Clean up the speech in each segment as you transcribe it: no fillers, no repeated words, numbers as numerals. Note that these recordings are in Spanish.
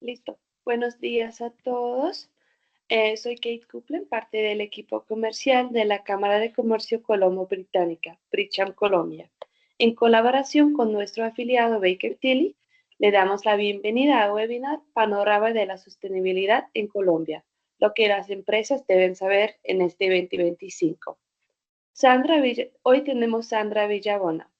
Listo. Buenos días a todos. Soy Kate Coupland, parte del equipo comercial de la Cámara de Comercio Colombo-Británica, Bricham Colombia. En colaboración con nuestro afiliado Baker Tilly, le damos la bienvenida al webinar Panorama de la Sostenibilidad en Colombia, lo que las empresas deben saber en este 2025. Hoy tenemos Sandra Villabona,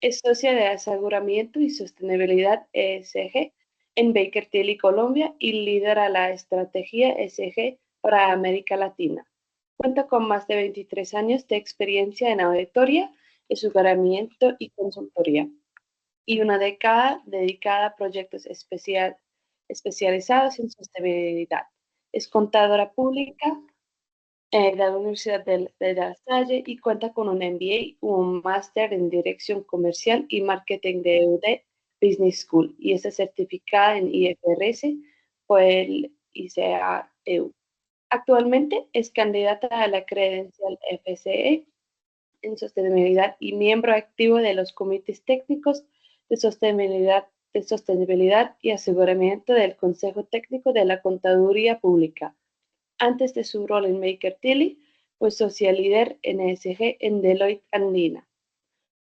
es socia de Aseguramiento y Sostenibilidad ESG en Baker Tilly Colombia y lidera la estrategia ESG para América Latina. Cuenta con más de 23 años de experiencia en auditoría, aseguramiento y consultoría, y una década dedicada a proyectos especializados en sostenibilidad. Es contadora pública de la Universidad de La Salle y cuenta con un MBA, un máster en Dirección Comercial y Marketing de EUD Business School y está certificada en IFRS por el ICAEU. Actualmente es candidata a la credencial FCE en sostenibilidad y miembro activo de los comités técnicos de sostenibilidad y aseguramiento del Consejo Técnico de la Contaduría Pública. Antes de su rol en Baker Tilly, fue socia líder en ESG en Deloitte Andina.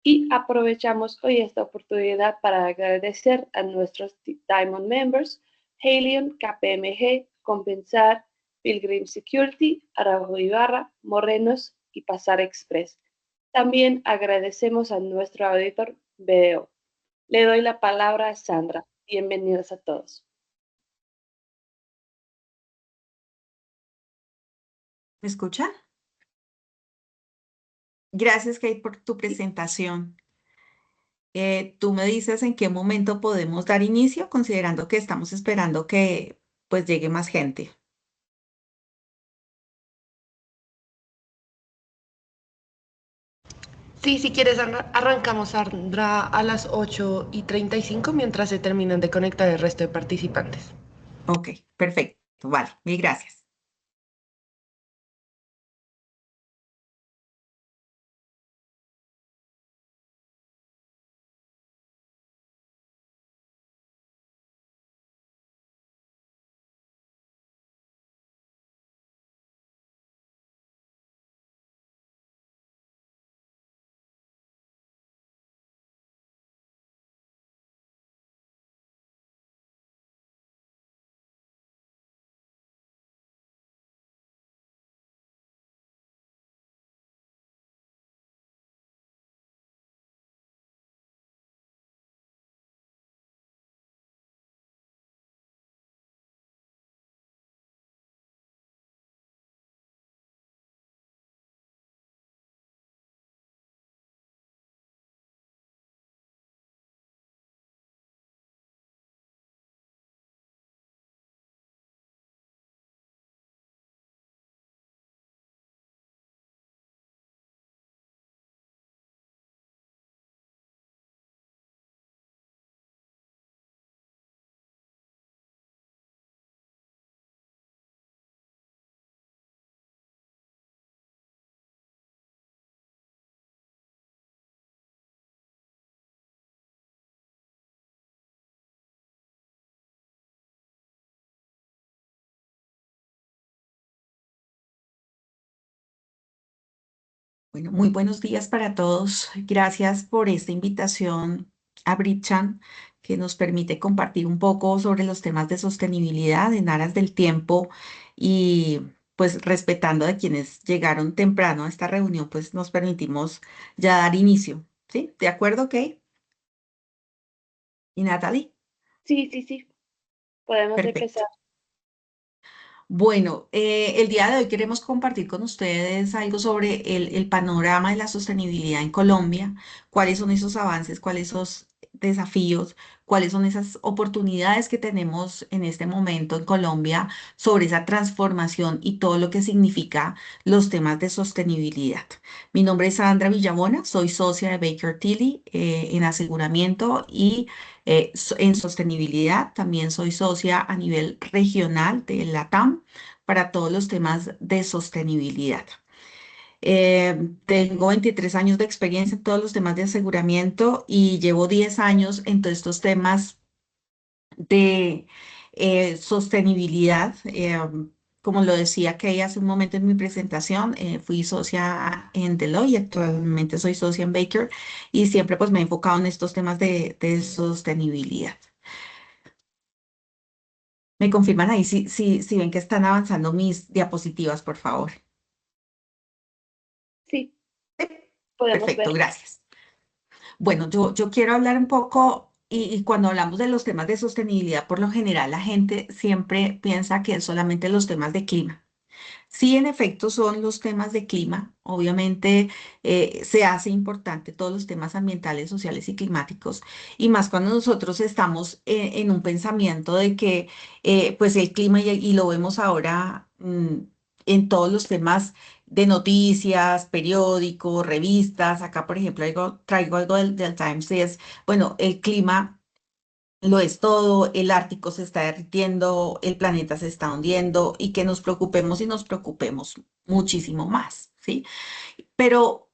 Y aprovechamos hoy esta oportunidad para agradecer a nuestros Diamond Members, Halion, KPMG, Compensar, Pilgrim Security, Araujo Ibarra, Morenos y Pasar Express. También agradecemos a nuestro auditor BDO. Le doy la palabra a Sandra. Bienvenidos a todos. ¿Me escuchan? Gracias, Kate, por tu presentación. Tú me dices en qué momento podemos dar inicio, considerando que estamos esperando que pues llegue más gente. Sí, si quieres, arrancamos, Sandra, a las 8:35 mientras se terminan de conectar el resto de participantes. Ok, perfecto, vale, mil gracias. Bueno, muy buenos días para todos. Gracias por esta invitación a Bridgechan, que nos permite compartir un poco sobre los temas de sostenibilidad en aras del tiempo y pues respetando a quienes llegaron temprano a esta reunión, pues nos permitimos ya dar inicio. ¿Sí? ¿De acuerdo, Kate? ¿Y Natalie? Sí. Podemos Perfecto. empezar. Bueno, el día de hoy queremos compartir con ustedes algo sobre el panorama de la sostenibilidad en Colombia, cuáles son esos avances, cuáles son esos desafíos, cuáles son esas oportunidades que tenemos en este momento en Colombia sobre esa transformación y todo lo que significa los temas de sostenibilidad. Mi nombre es Sandra Villabona, soy socia de Baker Tilly en aseguramiento y en sostenibilidad. También soy socia a nivel regional de LATAM para todos los temas de sostenibilidad. Tengo 23 años de experiencia en todos los temas de aseguramiento y llevo 10 años en todos estos temas de Sostenibilidad. Como lo decía Kay hace un momento en mi presentación, fui socia en Deloitte, actualmente soy socia en Baker y siempre pues me he enfocado en estos temas de sostenibilidad. ¿Me confirman ahí si ven que están avanzando mis diapositivas, por favor? Sí, podemos Perfecto, ver. gracias. Bueno, yo quiero hablar un poco, y cuando hablamos de los temas de sostenibilidad, por lo general la gente siempre piensa que es solamente los temas de clima. Sí, en efecto, son los temas de clima. Obviamente se hace importante todos los temas ambientales, sociales y climáticos, y más cuando nosotros estamos en un pensamiento de que pues el clima, y lo vemos ahora en todos los temas de noticias, periódicos, revistas. Acá, por ejemplo, traigo algo del Times, y es, bueno, el clima lo es todo, el Ártico se está derritiendo, el planeta se está hundiendo, y que nos preocupemos y nos preocupemos muchísimo más, ¿sí? Pero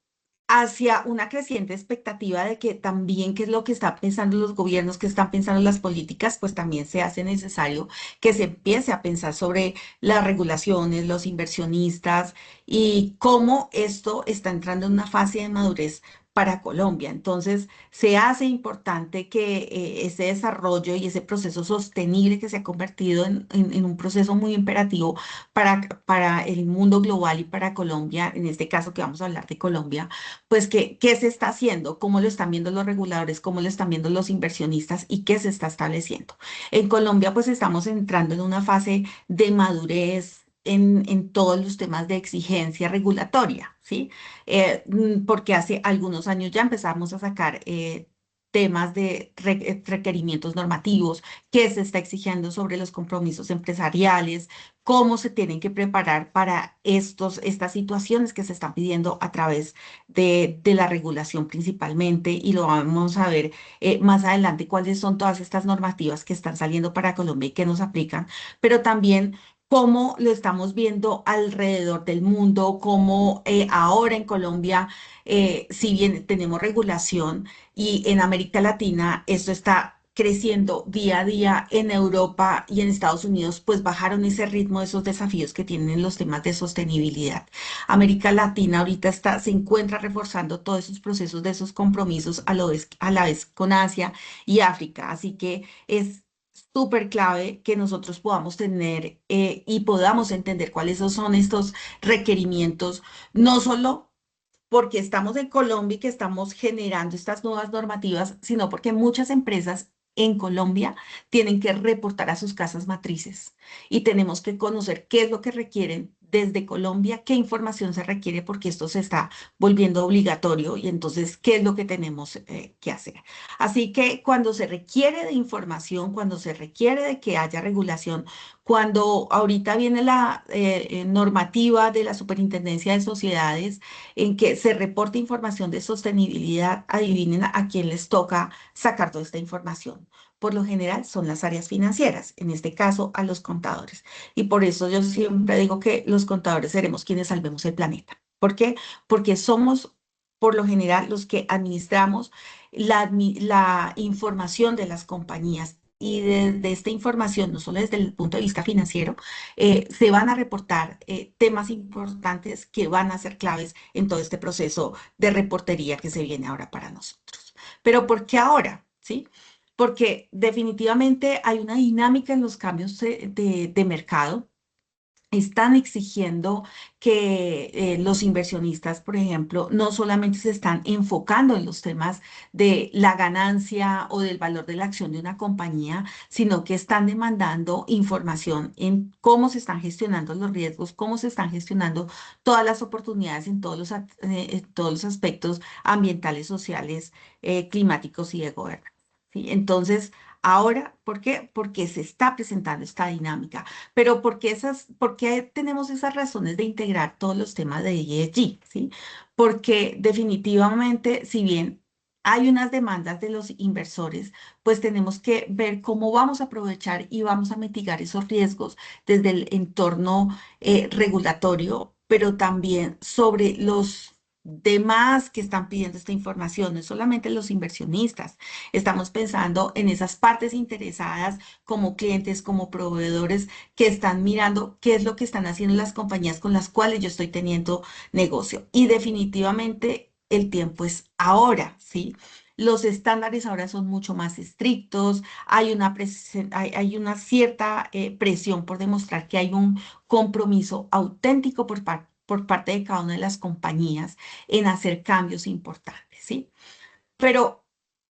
hacia una creciente expectativa de que también qué es lo que están pensando los gobiernos, qué están pensando las políticas, pues también se hace necesario que se empiece a pensar sobre las regulaciones, los inversionistas y cómo esto está entrando en una fase de madurez para Colombia. Entonces, se hace importante que ese desarrollo y ese proceso sostenible que se ha convertido en un proceso muy imperativo para el mundo global y para Colombia, en este caso que vamos a hablar de Colombia, pues qué se está haciendo, cómo lo están viendo los reguladores, cómo lo están viendo los inversionistas y qué se está estableciendo. En Colombia, pues estamos entrando en una fase de madurez. En todos los temas de exigencia regulatoria, ¿sí? Porque hace algunos años ya empezamos a sacar temas de requerimientos normativos, qué se está exigiendo sobre los compromisos empresariales, cómo se tienen que preparar para estas situaciones que se están pidiendo a través de la regulación principalmente, y lo vamos a ver más adelante cuáles son todas estas normativas que están saliendo para Colombia y que nos aplican, pero también cómo lo estamos viendo alrededor del mundo, cómo ahora en Colombia, si bien tenemos regulación, y en América Latina esto está creciendo día a día, en Europa y en Estados Unidos, pues bajaron ese ritmo de esos desafíos que tienen los temas de sostenibilidad. América Latina ahorita se encuentra reforzando todos esos procesos de esos compromisos a la vez con Asia y África. Así que es súper clave que nosotros podamos tener y podamos entender cuáles son estos requerimientos, no solo porque estamos en Colombia y que estamos generando estas nuevas normativas, sino porque muchas empresas en Colombia tienen que reportar a sus casas matrices, y tenemos que conocer qué es lo que requieren desde Colombia, qué información se requiere, porque esto se está volviendo obligatorio, y entonces qué es lo que tenemos que hacer. Así que cuando se requiere de información, cuando se requiere de que haya regulación, cuando ahorita viene la normativa de la Superintendencia de Sociedades, en que se reporta información de sostenibilidad, adivinen a quién les toca sacar toda esta información. Por lo general son las áreas financieras, en este caso a los contadores. Y por eso yo siempre digo que los contadores seremos quienes salvemos el planeta. ¿Por qué? Porque somos por lo general los que administramos la información de las compañías. Y de esta información, no solo desde el punto de vista financiero, se van a reportar temas importantes que van a ser claves en todo este proceso de reportería que se viene ahora para nosotros. Pero ¿por qué ahora? ¿Sí? Porque definitivamente hay una dinámica en los cambios de mercado. Están exigiendo que los inversionistas, por ejemplo, no solamente se están enfocando en los temas de la ganancia o del valor de la acción de una compañía, sino que están demandando información en cómo se están gestionando los riesgos, cómo se están gestionando todas las oportunidades en todos los aspectos ambientales, sociales, climáticos y de gobernanza. ¿Sí? Entonces, ahora, ¿por qué? Porque se está presentando esta dinámica. Pero ¿por qué tenemos esas razones de integrar todos los temas de ESG? ¿Sí? Porque definitivamente, si bien hay unas demandas de los inversores, pues tenemos que ver cómo vamos a aprovechar y vamos a mitigar esos riesgos desde el entorno regulatorio, pero también sobre los demás que están pidiendo esta información, no es solamente los inversionistas, estamos pensando en esas partes interesadas como clientes, como proveedores que están mirando qué es lo que están haciendo las compañías con las cuales yo estoy teniendo negocio. Y definitivamente el tiempo es ahora, ¿sí? Los estándares ahora son mucho más estrictos, hay una cierta presión por demostrar que hay un compromiso auténtico por parte de cada una de las compañías en hacer cambios importantes, ¿sí? Pero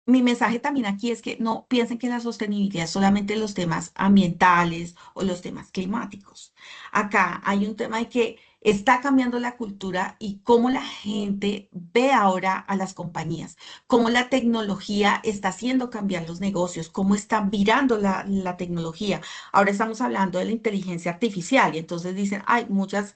mi mensaje también aquí es que no piensen que la sostenibilidad es solamente los temas ambientales o los temas climáticos. Acá hay un tema de que está cambiando la cultura y cómo la gente ve ahora a las compañías, cómo la tecnología está haciendo cambiar los negocios, cómo está virando la tecnología. Ahora estamos hablando de la inteligencia artificial y entonces dicen, hay muchas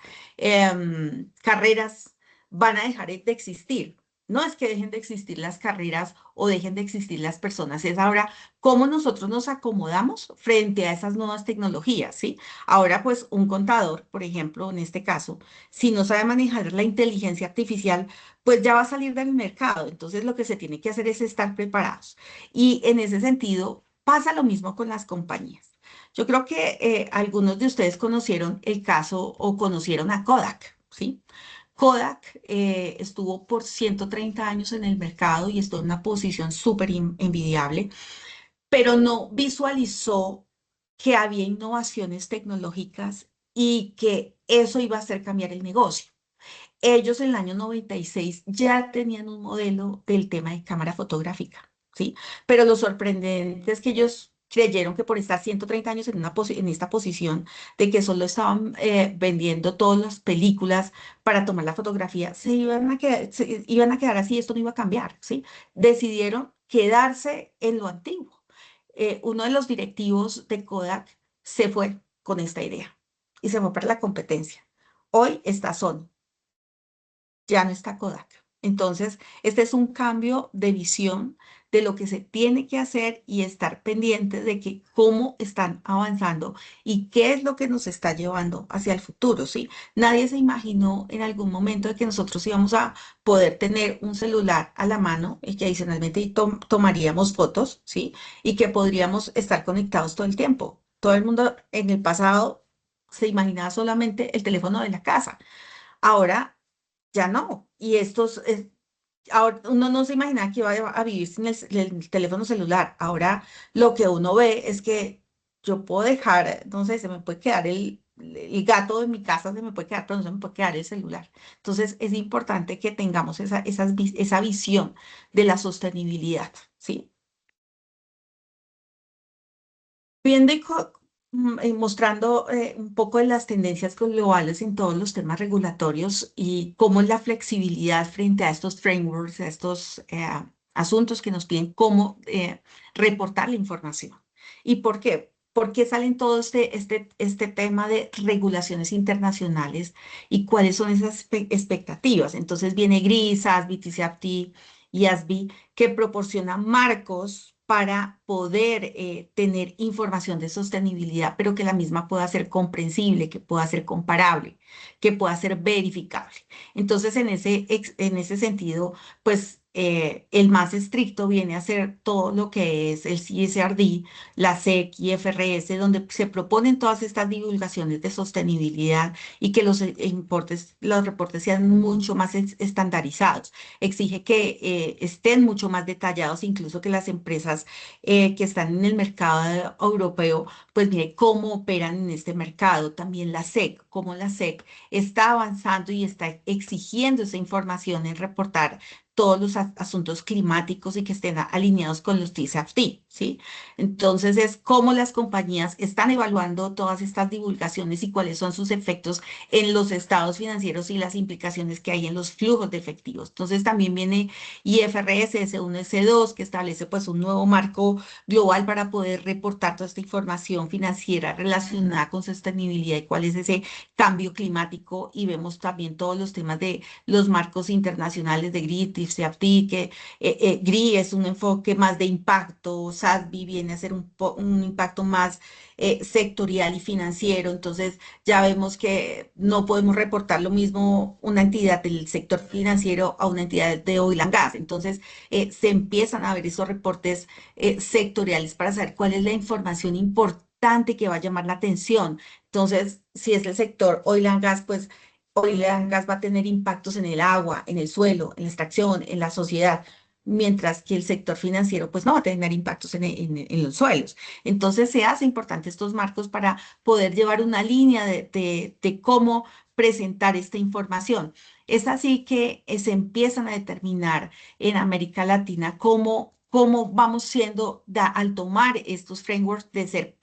carreras van a dejar de existir. No es que dejen de existir las carreras o dejen de existir las personas, es ahora cómo nosotros nos acomodamos frente a esas nuevas tecnologías, ¿sí? Ahora, pues, un contador, por ejemplo, en este caso, si no sabe manejar la inteligencia artificial, pues ya va a salir del mercado. Entonces, lo que se tiene que hacer es estar preparados. Y en ese sentido, pasa lo mismo con las compañías. Yo creo que algunos de ustedes conocieron el caso o conocieron a Kodak, ¿sí? Kodak estuvo por 130 años en el mercado y estuvo en una posición súper envidiable, pero no visualizó que había innovaciones tecnológicas y que eso iba a hacer cambiar el negocio. Ellos en el año 96 ya tenían un modelo del tema de cámara fotográfica, ¿sí? Pero lo sorprendente es que ellos creyeron que por estar 130 años en esta posición de que solo estaban vendiendo todas las películas para tomar la fotografía, se iban a quedar así, esto no iba a cambiar, ¿sí? Decidieron quedarse en lo antiguo. Uno de los directivos de Kodak se fue con esta idea y se fue para la competencia. Hoy está Sony, ya no está Kodak. Entonces, este es un cambio de visión de lo que se tiene que hacer y estar pendiente de que cómo están avanzando y qué es lo que nos está llevando hacia el futuro, ¿sí? Nadie se imaginó en algún momento de que nosotros íbamos a poder tener un celular a la mano y que adicionalmente tomaríamos fotos, ¿sí? Y que podríamos estar conectados todo el tiempo. Todo el mundo en el pasado se imaginaba solamente el teléfono de la casa. Ahora ya no. Y ahora uno no se imagina que iba a vivir sin el teléfono celular. Ahora lo que uno ve es que yo puedo dejar, no sé, se me puede quedar el gato de mi casa, se me puede quedar, pero no se me puede quedar el celular. Entonces es importante que tengamos esa visión de la sostenibilidad, ¿sí? Viendo mostrando un poco de las tendencias globales en todos los temas regulatorios y cómo es la flexibilidad frente a estos frameworks, a estos asuntos que nos piden cómo reportar la información. ¿Y por qué? ¿Por qué salen todo este tema de regulaciones internacionales y cuáles son esas expectativas? Entonces viene GRI, SASB, TCFD y ASB que proporcionan marcos para poder tener información de sostenibilidad, pero que la misma pueda ser comprensible, que pueda ser comparable, que pueda ser verificable. Entonces, en ese sentido, pues el más estricto viene a ser todo lo que es el CSRD, la SEC y FRS, donde se proponen todas estas divulgaciones de sostenibilidad y que los reportes sean mucho más estandarizados. Exige que estén mucho más detallados, incluso que las empresas que están en el mercado europeo, pues mire cómo operan en este mercado. También la SEC, cómo la SEC está avanzando y está exigiendo esa información en reportar todos los asuntos climáticos y que estén alineados con los TCFD, ¿sí? Entonces es cómo las compañías están evaluando todas estas divulgaciones y cuáles son sus efectos en los estados financieros y las implicaciones que hay en los flujos de efectivos. Entonces también viene IFRS S1, S2, que establece pues un nuevo marco global para poder reportar toda esta información financiera relacionada con sostenibilidad y cuál es ese cambio climático. Y vemos también todos los temas de los marcos internacionales de GRI, TCFD, que GRI es un enfoque más de impacto, SASB viene a ser un impacto más sectorial y financiero. Entonces ya vemos que no podemos reportar lo mismo una entidad del sector financiero a una entidad de oil and gas. Entonces se empiezan a ver esos reportes sectoriales para saber cuál es la información importante que va a llamar la atención. Entonces, si es el sector oil and gas, pues oil and gas va a tener impactos en el agua, en el suelo, en la extracción, en la sociedad, mientras que el sector financiero pues no va a tener impactos en los suelos. Entonces se hace importante estos marcos para poder llevar una línea de cómo presentar esta información. Es así que se empiezan a determinar en América Latina cómo vamos siendo al tomar estos frameworks de ser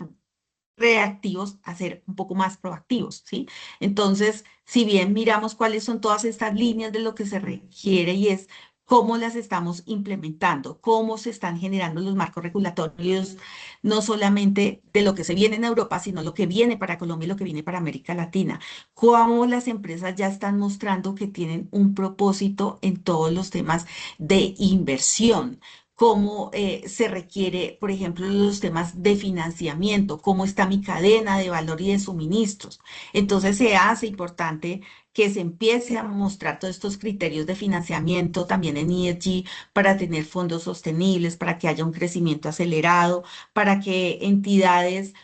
reactivos a ser un poco más proactivos, ¿sí? Entonces, si bien miramos cuáles son todas estas líneas de lo que se requiere y es cómo las estamos implementando, cómo se están generando los marcos regulatorios, no solamente de lo que se viene en Europa, sino lo que viene para Colombia y lo que viene para América Latina, cómo las empresas ya están mostrando que tienen un propósito en todos los temas de inversión, cómo se requiere, por ejemplo, los temas de financiamiento, cómo está mi cadena de valor y de suministros. Entonces se hace importante que se empiece a mostrar todos estos criterios de financiamiento también en ESG para tener fondos sostenibles, para que haya un crecimiento acelerado, para que entidades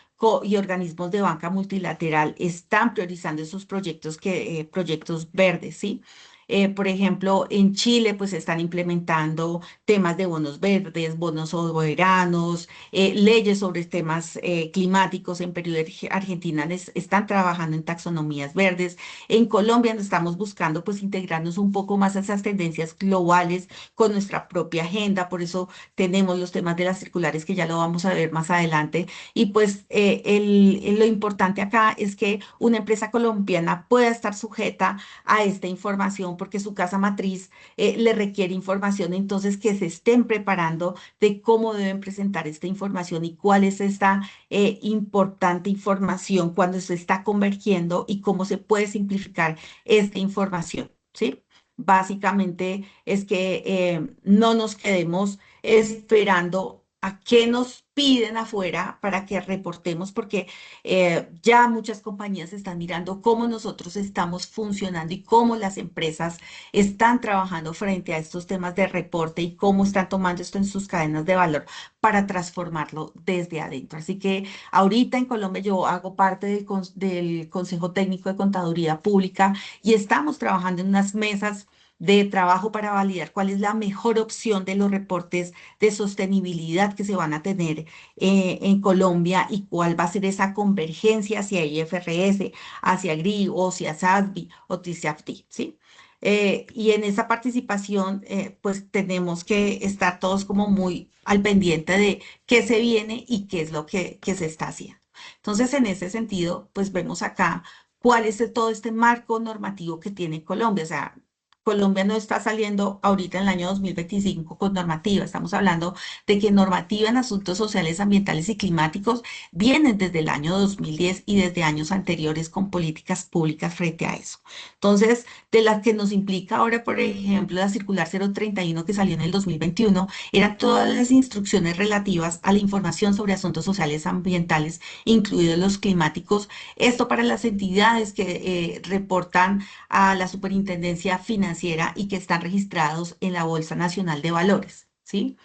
y organismos de banca multilateral están priorizando esos proyectos proyectos verdes, ¿sí? Por ejemplo, en Chile, pues están implementando temas de bonos verdes, bonos soberanos, leyes sobre temas climáticos. En Perú y Argentina están trabajando en taxonomías verdes. En Colombia nos estamos buscando pues integrarnos un poco más a esas tendencias globales con nuestra propia agenda. Por eso tenemos los temas de las circulares que ya lo vamos a ver más adelante. Y pues lo importante acá es que una empresa colombiana pueda estar sujeta a esta información porque su casa matriz le requiere información, entonces que se estén preparando de cómo deben presentar esta información y cuál es esta importante información cuando se está convergiendo y cómo se puede simplificar esta información, ¿sí? Básicamente es que no nos quedemos esperando a qué nos piden afuera para que reportemos, porque ya muchas compañías están mirando cómo nosotros estamos funcionando y cómo las empresas están trabajando frente a estos temas de reporte y cómo están tomando esto en sus cadenas de valor para transformarlo desde adentro. Así que ahorita en Colombia yo hago parte del Consejo Técnico de Contaduría Pública y estamos trabajando en unas mesas de trabajo para validar cuál es la mejor opción de los reportes de sostenibilidad que se van a tener en Colombia y cuál va a ser esa convergencia hacia IFRS, hacia GRI o hacia SASB o TCFD, ¿sí? Y en esa participación, pues tenemos que estar todos como muy al pendiente de qué se viene y qué es lo que se está haciendo. Entonces, en ese sentido, pues vemos acá cuál es todo este marco normativo que tiene Colombia. O sea, Colombia no está saliendo ahorita en el año 2025 con normativa. Estamos hablando de que normativa en asuntos sociales, ambientales y climáticos vienen desde el año 2010 y desde años anteriores con políticas públicas frente a eso. Entonces, de las que nos implica ahora, por ejemplo, la circular 031 que salió en el 2021, eran todas las instrucciones relativas a la información sobre asuntos sociales, ambientales, incluidos los climáticos. Esto para las entidades que reportan a la Superintendencia Financiera y que están registrados en la Bolsa Nacional de Valores, ¿sí?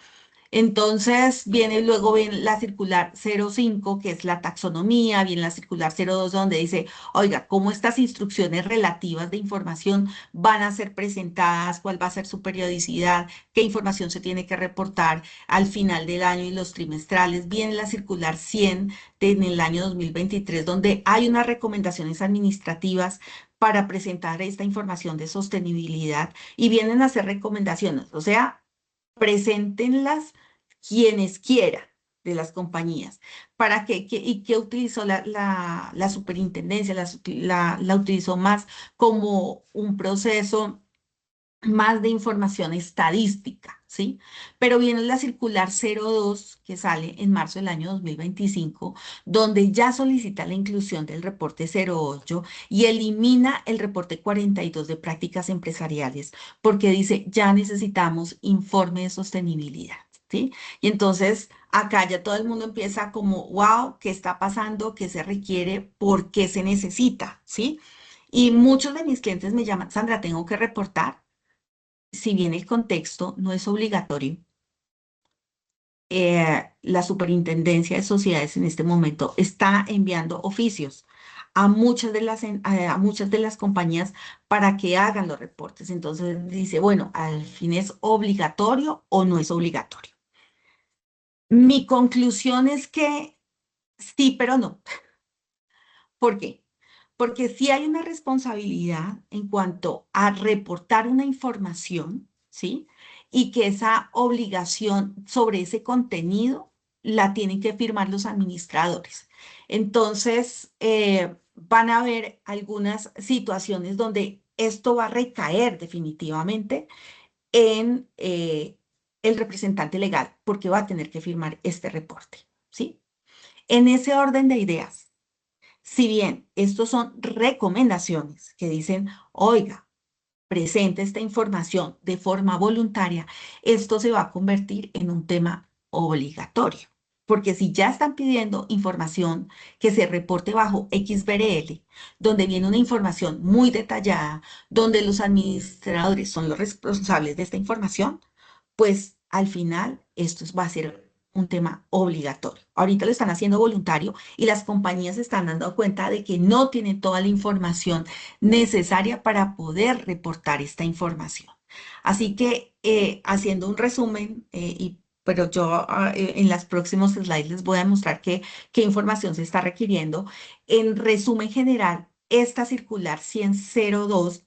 Entonces luego viene la circular 05, que es la taxonomía, viene la circular 02, donde dice, oiga, cómo estas instrucciones relativas de información van a ser presentadas, cuál va a ser su periodicidad, qué información se tiene que reportar al final del año y los trimestrales. Viene la circular 100 en el año 2023, donde hay unas recomendaciones administrativas para presentar esta información de sostenibilidad y vienen a hacer recomendaciones, o sea, preséntenlas quienes quieran de las compañías. ¿Para qué? ¿Y qué utilizó la superintendencia? La utilizó más como un proceso más de información estadística, ¿sí? Pero viene la circular 02 que sale en marzo del año 2025, donde ya solicita la inclusión del reporte 08 y elimina el reporte 42 de prácticas empresariales, porque dice, ya necesitamos informe de sostenibilidad. ¿sí? Y entonces acá ya todo el mundo empieza como, wow, ¿qué está pasando? ¿Qué se requiere? ¿Por qué se necesita? ¿Sí? Y muchos de mis clientes me llaman, Sandra, tengo que reportar. Si bien el contexto no es obligatorio, la Superintendencia de Sociedades en este momento está enviando oficios a a muchas de las compañías para que hagan los reportes. Entonces dice, bueno, ¿al fin es obligatorio o no es obligatorio? Mi conclusión es que sí, pero no. ¿Por qué? Porque sí hay una responsabilidad en cuanto a reportar una información, ¿sí? Y que esa obligación sobre ese contenido la tienen que firmar los administradores. Entonces, van a haber algunas situaciones donde esto va a recaer definitivamente en el representante legal, porque va a tener que firmar este reporte, ¿sí? En ese orden de ideas. Si bien estos son recomendaciones que dicen, oiga, presente esta información de forma voluntaria, esto se va a convertir en un tema obligatorio. Porque si ya están pidiendo información que se reporte bajo XBRL, donde viene una información muy detallada, donde los administradores son los responsables de esta información, pues al final esto va a ser un tema obligatorio. Ahorita lo están haciendo voluntario y las compañías se están dando cuenta de que no tienen toda la información necesaria para poder reportar esta información. Así que haciendo un resumen, pero yo en los próximos slides les voy a mostrar qué información se está requiriendo. En resumen general, esta circular 100.02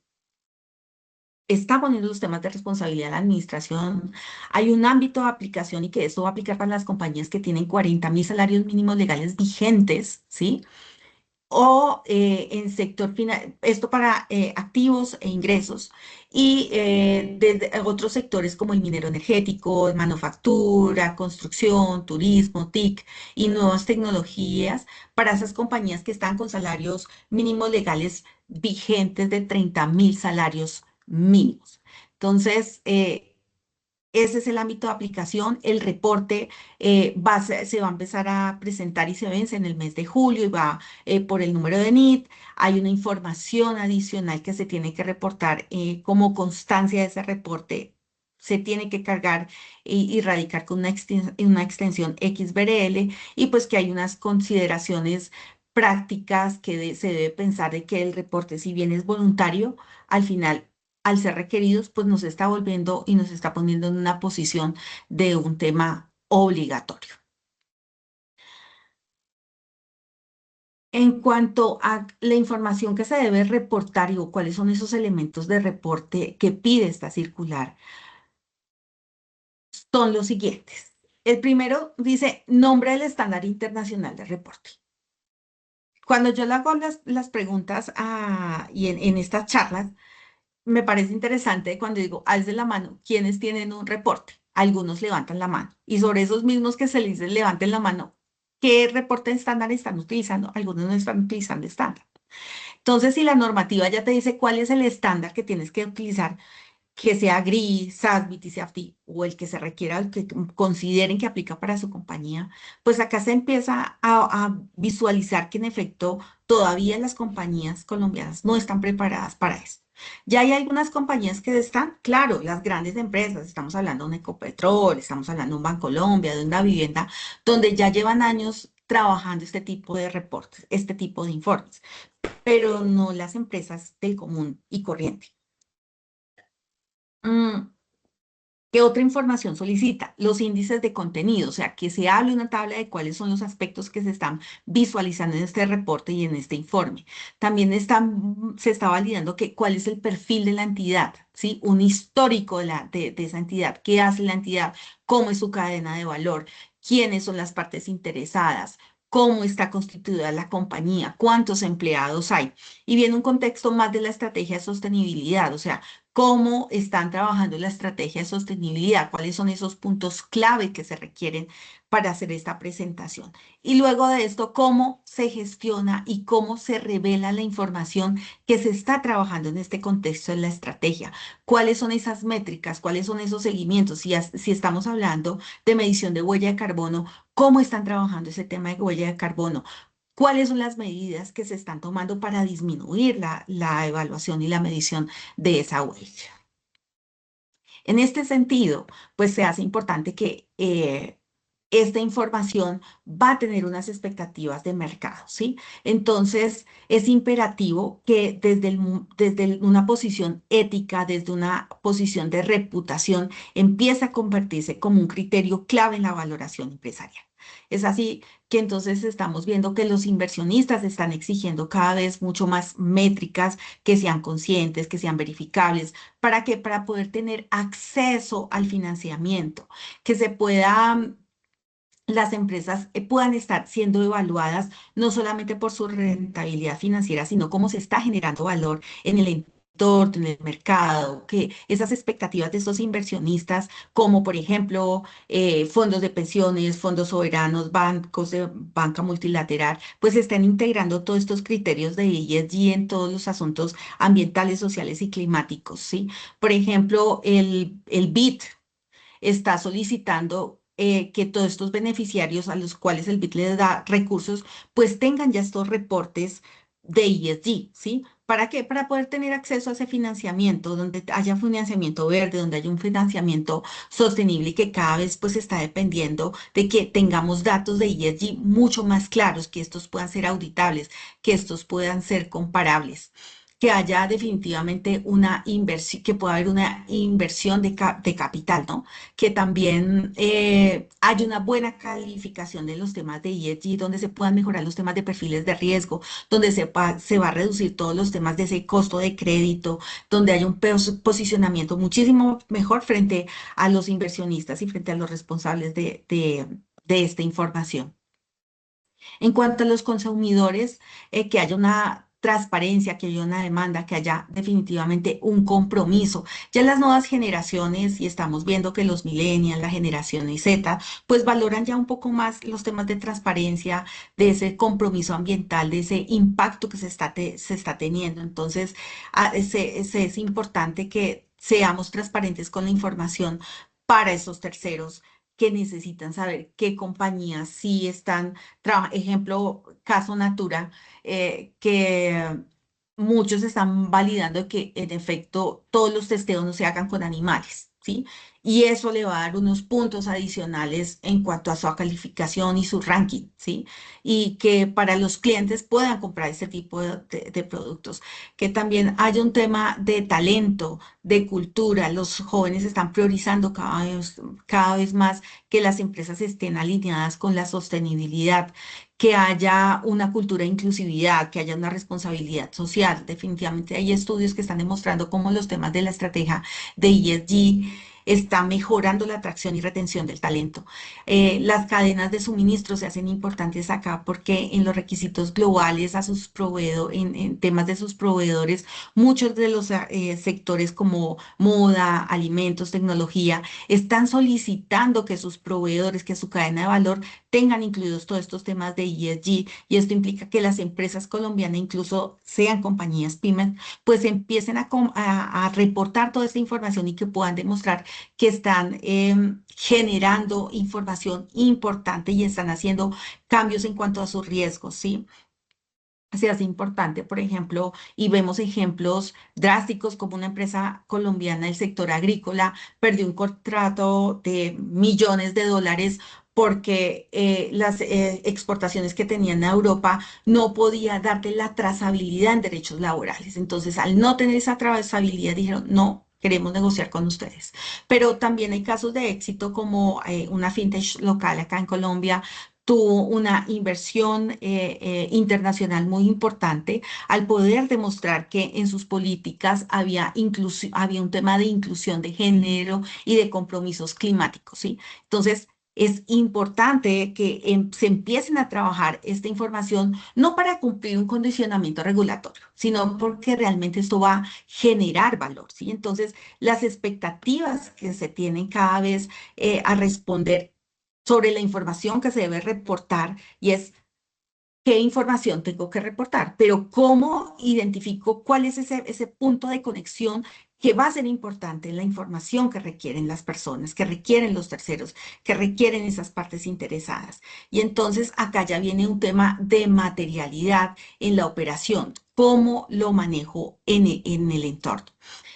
está poniendo los temas de responsabilidad de la administración. Hay un ámbito de aplicación y que esto va a aplicar para las compañías que tienen 40.000 salarios mínimos legales vigentes, ¿sí? O en sector final, esto para activos e ingresos, y desde otros sectores como el minero energético, manufactura, construcción, turismo, TIC y nuevas tecnologías para esas compañías que están con salarios mínimos legales vigentes de 30.000 salarios mínimos. Entonces, ese es el ámbito de aplicación. El reporte se va a empezar a presentar y se vence en el mes de julio y va por el número de NIT. Hay una información adicional que se tiene que reportar como constancia de ese reporte. Se tiene que cargar y radicar con una extensión XBRL y pues que hay unas consideraciones prácticas que se debe pensar de que el reporte, si bien es voluntario, al final al ser requeridos, pues nos está volviendo y nos está poniendo en una posición de un tema obligatorio. En cuanto a la información que se debe reportar y cuáles son esos elementos de reporte que pide esta circular, son los siguientes. El primero dice nombre del estándar internacional de reporte. Cuando yo le hago las preguntas y en estas charlas, me parece interesante cuando digo, alce la mano, ¿quiénes tienen un reporte? Algunos levantan la mano. Y sobre esos mismos que se les dice levanten la mano, ¿qué reporte estándar están utilizando? Algunos no están utilizando estándar. Entonces, si la normativa ya te dice cuál es el estándar que tienes que utilizar, que sea GRI, SASB, TCFD o el que se requiera, el que consideren que aplica para su compañía, pues acá se empieza a visualizar que en efecto todavía las compañías colombianas no están preparadas para eso. Ya hay algunas compañías que están, claro, las grandes empresas, estamos hablando de un Ecopetrol, estamos hablando de un Bancolombia, de una vivienda, donde ya llevan años trabajando este tipo de reportes, este tipo de informes, pero no las empresas del común y corriente. Mm, ¿Qué otra información solicita? Los índices de contenido, o sea, que se hable una tabla de cuáles son los aspectos que se están visualizando en este reporte y en este informe. También se está validando cuál es el perfil de la entidad, ¿sí? Un histórico de esa entidad, qué hace la entidad, cómo es su cadena de valor, quiénes son las partes interesadas, cómo está constituida la compañía, cuántos empleados hay. Y viene un contexto más de la estrategia de sostenibilidad, o sea, cómo están trabajando la estrategia de sostenibilidad, cuáles son esos puntos clave que se requieren para hacer esta presentación. Y luego de esto, cómo se gestiona y cómo se revela la información que se está trabajando en este contexto de la estrategia. ¿Cuáles son esas métricas? ¿Cuáles son esos seguimientos? Si estamos hablando de medición de huella de carbono, ¿cómo están trabajando ese tema de huella de carbono? ¿Cuáles son las medidas que se están tomando para disminuir la evaluación y la medición de esa huella? En este sentido, pues se hace importante que esta información va a tener unas expectativas de mercado, ¿sí? Entonces, es imperativo que desde una posición ética, desde una posición de reputación, empiece a convertirse como un criterio clave en la valoración empresarial. Es así que entonces estamos viendo que los inversionistas están exigiendo cada vez mucho más métricas que sean conscientes, que sean verificables. ¿Para qué? Para poder tener acceso al financiamiento, que se pueda las empresas puedan estar siendo evaluadas no solamente por su rentabilidad financiera, sino cómo se está generando valor en el entorno, en el mercado, que esas expectativas de estos inversionistas, como por ejemplo fondos de pensiones, fondos soberanos, bancos de banca multilateral, pues estén integrando todos estos criterios de ESG en todos los asuntos ambientales, sociales y climáticos, ¿sí? Por ejemplo, el BID está solicitando que todos estos beneficiarios a los cuales el BID les da recursos, pues tengan ya estos reportes de ESG, ¿sí? ¿Para qué? Para poder tener acceso a ese financiamiento, donde haya financiamiento verde, donde haya un financiamiento sostenible y que cada vez pues está dependiendo de que tengamos datos de ESG mucho más claros, que estos puedan ser auditables, que estos puedan ser comparables, que haya definitivamente una inversión, que pueda haber una inversión de capital, ¿no? Que también haya una buena calificación de los temas de ESG, donde se puedan mejorar los temas de perfiles de riesgo, donde se va a reducir todos los temas de ese costo de crédito, donde haya un posicionamiento muchísimo mejor frente a los inversionistas y frente a los responsables de esta información. En cuanto a los consumidores, que haya una transparencia, que haya una demanda, que haya definitivamente un compromiso. Ya las nuevas generaciones, y estamos viendo que los millennials, la generación Z, pues valoran ya un poco más los temas de transparencia, de ese compromiso ambiental, de ese impacto que se está teniendo. Entonces, es importante que seamos transparentes con la información para esos terceros que necesitan saber qué compañías sí están, ejemplo, caso Natura, que muchos están validando que en efecto todos los testeos no se hagan con animales, ¿sí? Y eso le va a dar unos puntos adicionales en cuanto a su calificación y su ranking, ¿sí? Y que para los clientes puedan comprar ese tipo de productos. Que también haya un tema de talento, de cultura. Los jóvenes están priorizando cada vez más que las empresas estén alineadas con la sostenibilidad, que haya una cultura de inclusividad, que haya una responsabilidad social. Definitivamente hay estudios que están demostrando cómo los temas de la estrategia de ESG está mejorando la atracción y retención del talento. Las cadenas de suministro se hacen importantes acá porque en los requisitos globales a sus proveedores, en temas de sus proveedores, muchos de los sectores como moda, alimentos, tecnología, están solicitando que sus proveedores, que su cadena de valor tengan incluidos todos estos temas de ESG, y esto implica que las empresas colombianas, incluso sean compañías pymes, pues empiecen a reportar toda esta información y que puedan demostrar que están generando información importante y están haciendo cambios en cuanto a sus riesgos, ¿sí? Se hace importante, por ejemplo, y vemos ejemplos drásticos como una empresa colombiana del sector agrícola perdió un contrato de millones de dólares porque las exportaciones que tenían a Europa no podía darle la trazabilidad en derechos laborales. Entonces, al no tener esa trazabilidad, dijeron, no. Queremos negociar con ustedes. Pero también hay casos de éxito como una fintech local acá en Colombia tuvo una inversión internacional muy importante al poder demostrar que en sus políticas había un tema de inclusión de género y de compromisos climáticos, ¿sí? Entonces, es importante que se empiecen a trabajar esta información, no para cumplir un condicionamiento regulatorio, sino porque realmente esto va a generar valor, ¿sí? Entonces, las expectativas que se tienen cada vez a responder sobre la información que se debe reportar y es qué información tengo que reportar, pero cómo identifico cuál es ese punto de conexión que va a ser importante en la información que requieren las personas, que requieren los terceros, que requieren esas partes interesadas. Y entonces acá ya viene un tema de materialidad en la operación, cómo lo manejo en el entorno.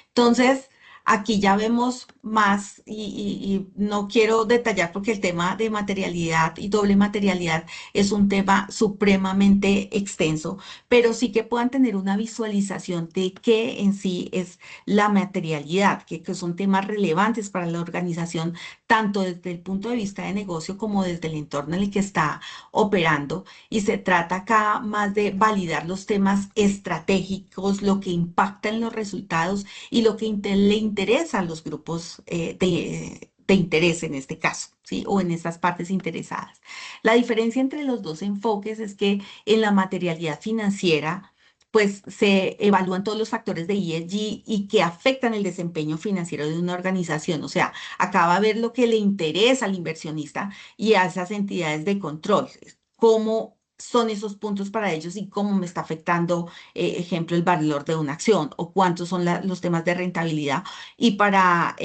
Entonces, aquí ya vemos más y no quiero detallar porque el tema de materialidad y doble materialidad es un tema supremamente extenso, pero sí que puedan tener una visualización de qué en sí es la materialidad, que son temas relevantes para la organización, tanto desde el punto de vista de negocio como desde el entorno en el que está operando. Y se trata acá más de validar los temas estratégicos, lo que impacta en los resultados y lo que le interesa a los grupos de interés en este caso, ¿sí? O en estas partes interesadas. La diferencia entre los dos enfoques es que en la materialidad financiera, pues se evalúan todos los factores de ESG y que afectan el desempeño financiero de una organización. O sea, acá va a ver lo que le interesa al inversionista y a esas entidades de control, cómo son esos puntos para ellos y cómo me está afectando ejemplo, el valor de una acción o cuántos son los temas de rentabilidad. Y para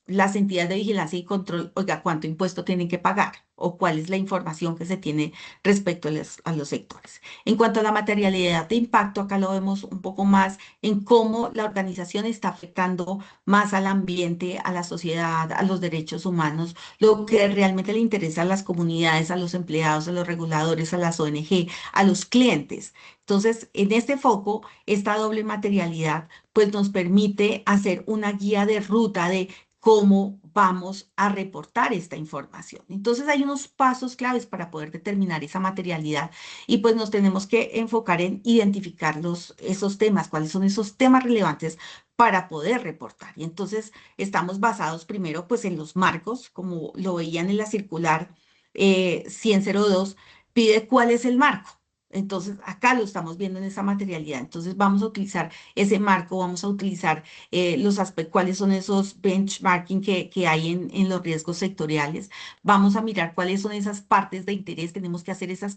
las entidades de vigilancia y control, oiga, cuánto impuesto tienen que pagar o cuál es la información que se tiene respecto a los sectores. En cuanto a la materialidad de impacto, acá lo vemos un poco más en cómo la organización está afectando más al ambiente, a la sociedad, a los derechos humanos, lo que realmente le interesa a las comunidades, a los empleados, a los reguladores, a las ONG, a los clientes. Entonces, en este foco, esta doble materialidad, pues nos permite hacer una guía de ruta de cómo vamos a reportar esta información. Entonces, hay unos pasos claves para poder determinar esa materialidad y pues nos tenemos que enfocar en identificar esos temas, cuáles son esos temas relevantes para poder reportar. Y entonces, estamos basados primero pues en los marcos, como lo veían en la circular 10002, pide cuál es el marco. Entonces, acá lo estamos viendo en esa materialidad. Entonces, vamos a utilizar ese marco, vamos a utilizar los aspectos, cuáles son esos benchmarking que hay en los riesgos sectoriales. Vamos a mirar cuáles son esas partes de interés. Tenemos que hacer esas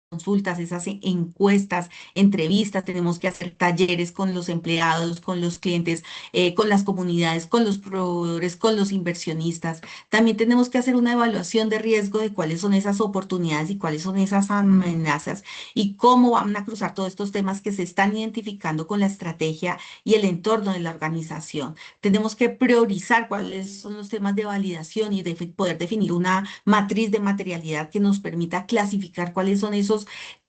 consultas, esas encuestas, entrevistas, tenemos que hacer talleres con los empleados, con los clientes, con las comunidades, con los proveedores, con los inversionistas. También tenemos que hacer una evaluación de riesgo de cuáles son esas oportunidades y cuáles son esas amenazas y cómo van a cruzar todos estos temas que se están identificando con la estrategia y el entorno de la organización. Tenemos que priorizar cuáles son los temas de validación y de poder definir una matriz de materialidad que nos permita clasificar cuáles son esos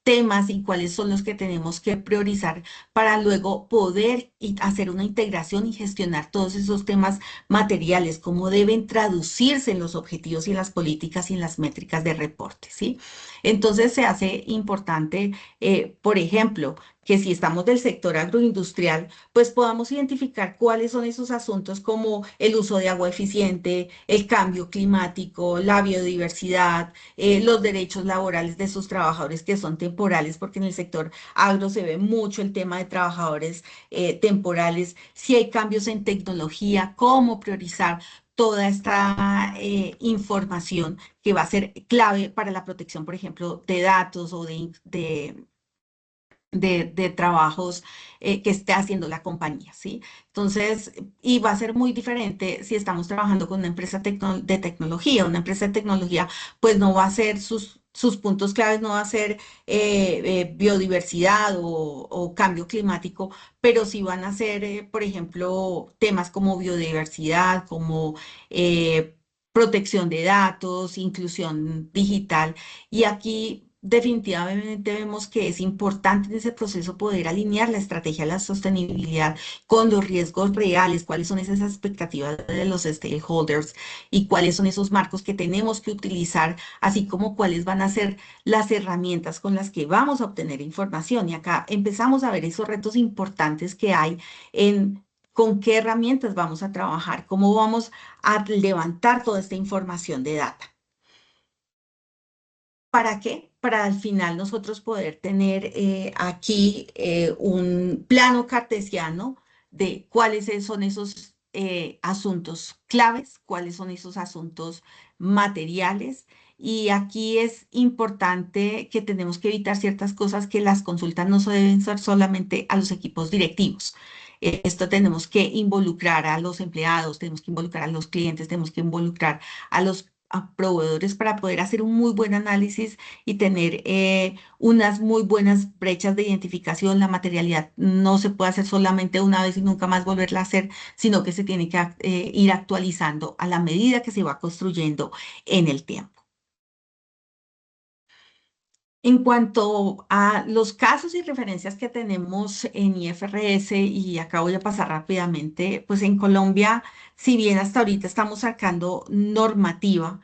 temas y cuáles son los que tenemos que priorizar para luego poder hacer una integración y gestionar todos esos temas materiales, cómo deben traducirse en los objetivos y en las políticas y en las métricas de reporte, ¿sí? Entonces se hace importante, por ejemplo, que si estamos del sector agroindustrial, pues podamos identificar cuáles son esos asuntos como el uso de agua eficiente, el cambio climático, la biodiversidad, los derechos laborales de sus trabajadores que son temporales, porque en el sector agro se ve mucho el tema de trabajadores temporales, si hay cambios en tecnología, cómo priorizar toda esta información que va a ser clave para la protección, por ejemplo, de datos o de trabajos que esté haciendo la compañía, ¿sí? Entonces, y va a ser muy diferente si estamos trabajando con una empresa de tecnología. Una empresa de tecnología, pues no va a ser sus puntos claves, no va a ser biodiversidad o cambio climático, pero sí van a ser, por ejemplo, temas como biodiversidad, como protección de datos, inclusión digital. Y aquí definitivamente vemos que es importante en ese proceso poder alinear la estrategia de la sostenibilidad con los riesgos reales, cuáles son esas expectativas de los stakeholders y cuáles son esos marcos que tenemos que utilizar, así como cuáles van a ser las herramientas con las que vamos a obtener información. Y acá empezamos a ver esos retos importantes que hay en con qué herramientas vamos a trabajar, cómo vamos a levantar toda esta información de data. ¿Para qué? Para al final nosotros poder tener aquí un plano cartesiano de cuáles son esos asuntos claves, cuáles son esos asuntos materiales. Y aquí es importante que tenemos que evitar ciertas cosas, que las consultas no se deben ser solamente a los equipos directivos. Esto tenemos que involucrar a los empleados, tenemos que involucrar a los clientes, tenemos que involucrar a proveedores para poder hacer un muy buen análisis y tener unas muy buenas brechas de identificación. La materialidad no se puede hacer solamente una vez y nunca más volverla a hacer, sino que se tiene que ir actualizando a la medida que se va construyendo en el tiempo. En cuanto a los casos y referencias que tenemos en IFRS, y acá voy a pasar rápidamente, pues en Colombia, si bien hasta ahorita estamos sacando normativa,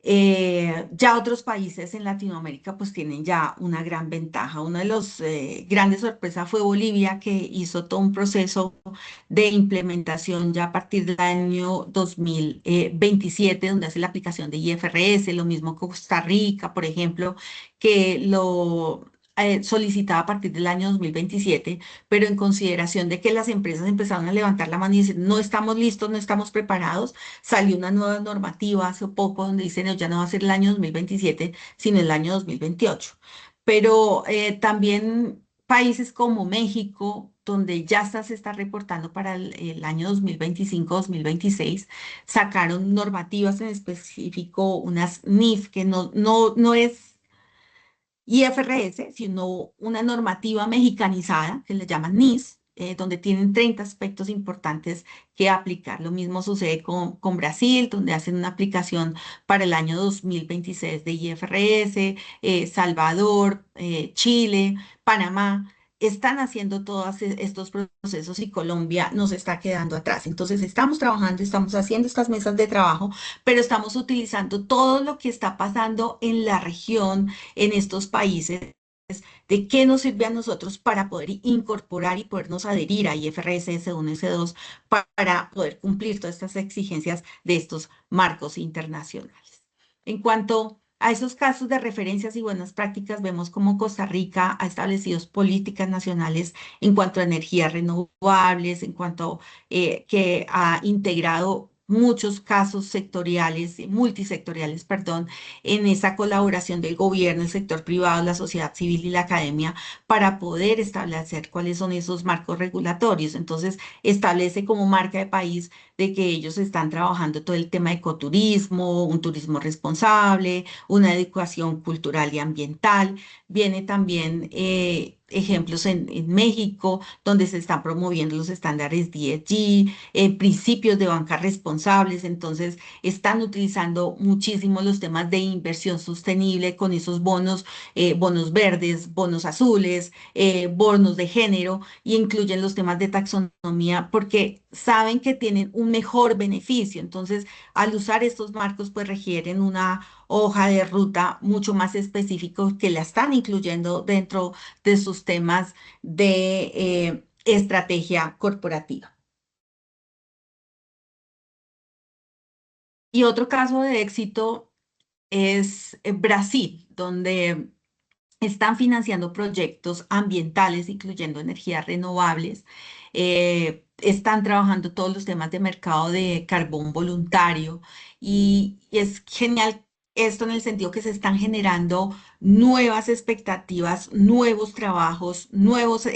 ya otros países en Latinoamérica pues tienen ya una gran ventaja. Una de las grandes sorpresas fue Bolivia, que hizo todo un proceso de implementación ya a partir del año 2027, donde hace la aplicación de IFRS. Lo mismo Costa Rica, por ejemplo, que lo solicitaba a partir del año 2027, pero en consideración de que las empresas empezaron a levantar la mano y decir, no estamos listos, no estamos preparados. Salió una nueva normativa hace poco donde dicen, no, ya no va a ser el año 2027, sino el año 2028. Pero también países como México, donde ya se está reportando para el año 2025-2026, sacaron normativas, en específico unas NIF, que no es IFRS, sino una normativa mexicanizada que le llaman NIS, donde tienen 30 aspectos importantes que aplicar. Lo mismo sucede con Brasil, donde hacen una aplicación para el año 2026 de IFRS, Salvador, Chile, Panamá. Están haciendo todos estos procesos y Colombia nos está quedando atrás. Entonces, estamos trabajando, estamos haciendo estas mesas de trabajo, pero estamos utilizando todo lo que está pasando en la región, en estos países, de qué nos sirve a nosotros para poder incorporar y podernos adherir a IFRS S1, S2, para poder cumplir todas estas exigencias de estos marcos internacionales. En cuanto a esos casos de referencias y buenas prácticas, vemos cómo Costa Rica ha establecido políticas nacionales en cuanto a energías renovables, en cuanto que ha integrado muchos casos sectoriales, multisectoriales, perdón, en esa colaboración del gobierno, el sector privado, la sociedad civil y la academia para poder establecer cuáles son esos marcos regulatorios. Entonces, establece como marca de país de que ellos están trabajando todo el tema de ecoturismo, un turismo responsable, una educación cultural y ambiental. Viene también ejemplos en México, donde se están promoviendo los estándares DSG, principios de banca responsables. Entonces, están utilizando muchísimo los temas de inversión sostenible con esos bonos, bonos verdes, bonos azules, bonos de género, y incluyen los temas de taxonomía porque saben que tienen un mejor beneficio. Entonces, al usar estos marcos, pues requieren una hoja de ruta mucho más específico que la están incluyendo dentro de sus temas de estrategia corporativa. Y otro caso de éxito es Brasil, donde están financiando proyectos ambientales, incluyendo energías renovables. Están trabajando todos los temas de mercado de carbón voluntario, y es genial esto en el sentido que se están generando nuevas expectativas, nuevos trabajos, nuevos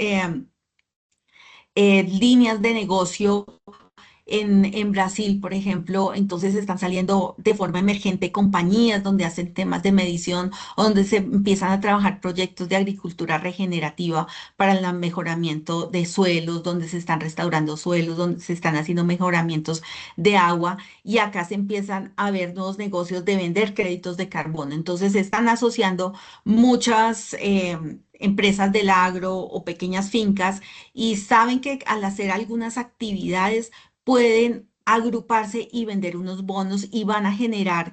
líneas de negocio en Brasil, por ejemplo. Entonces están saliendo de forma emergente compañías donde hacen temas de medición, donde se empiezan a trabajar proyectos de agricultura regenerativa para el mejoramiento de suelos, donde se están restaurando suelos, donde se están haciendo mejoramientos de agua, y acá se empiezan a ver nuevos negocios de vender créditos de carbono. Entonces se están asociando muchas empresas del agro o pequeñas fincas, y saben que al hacer algunas actividades pueden agruparse y vender unos bonos, y van a generar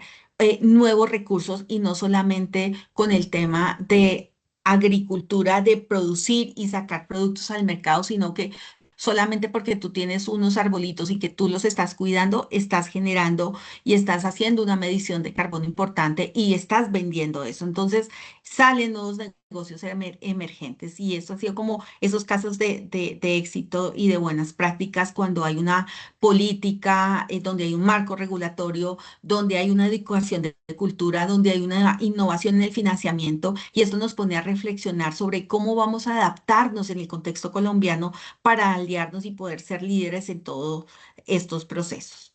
nuevos recursos, y no solamente con el tema de agricultura, de producir y sacar productos al mercado, sino que solamente porque tú tienes unos arbolitos y que tú los estás cuidando, estás generando y estás haciendo una medición de carbono importante y estás vendiendo eso. Entonces, salen nuevos negocios emergentes y eso ha sido como esos casos de éxito y de buenas prácticas cuando hay una política, donde hay un marco regulatorio, donde hay una adecuación de cultura, donde hay una innovación en el financiamiento y esto nos pone a reflexionar sobre cómo vamos a adaptarnos en el contexto colombiano para aliarnos y poder ser líderes en todos estos procesos.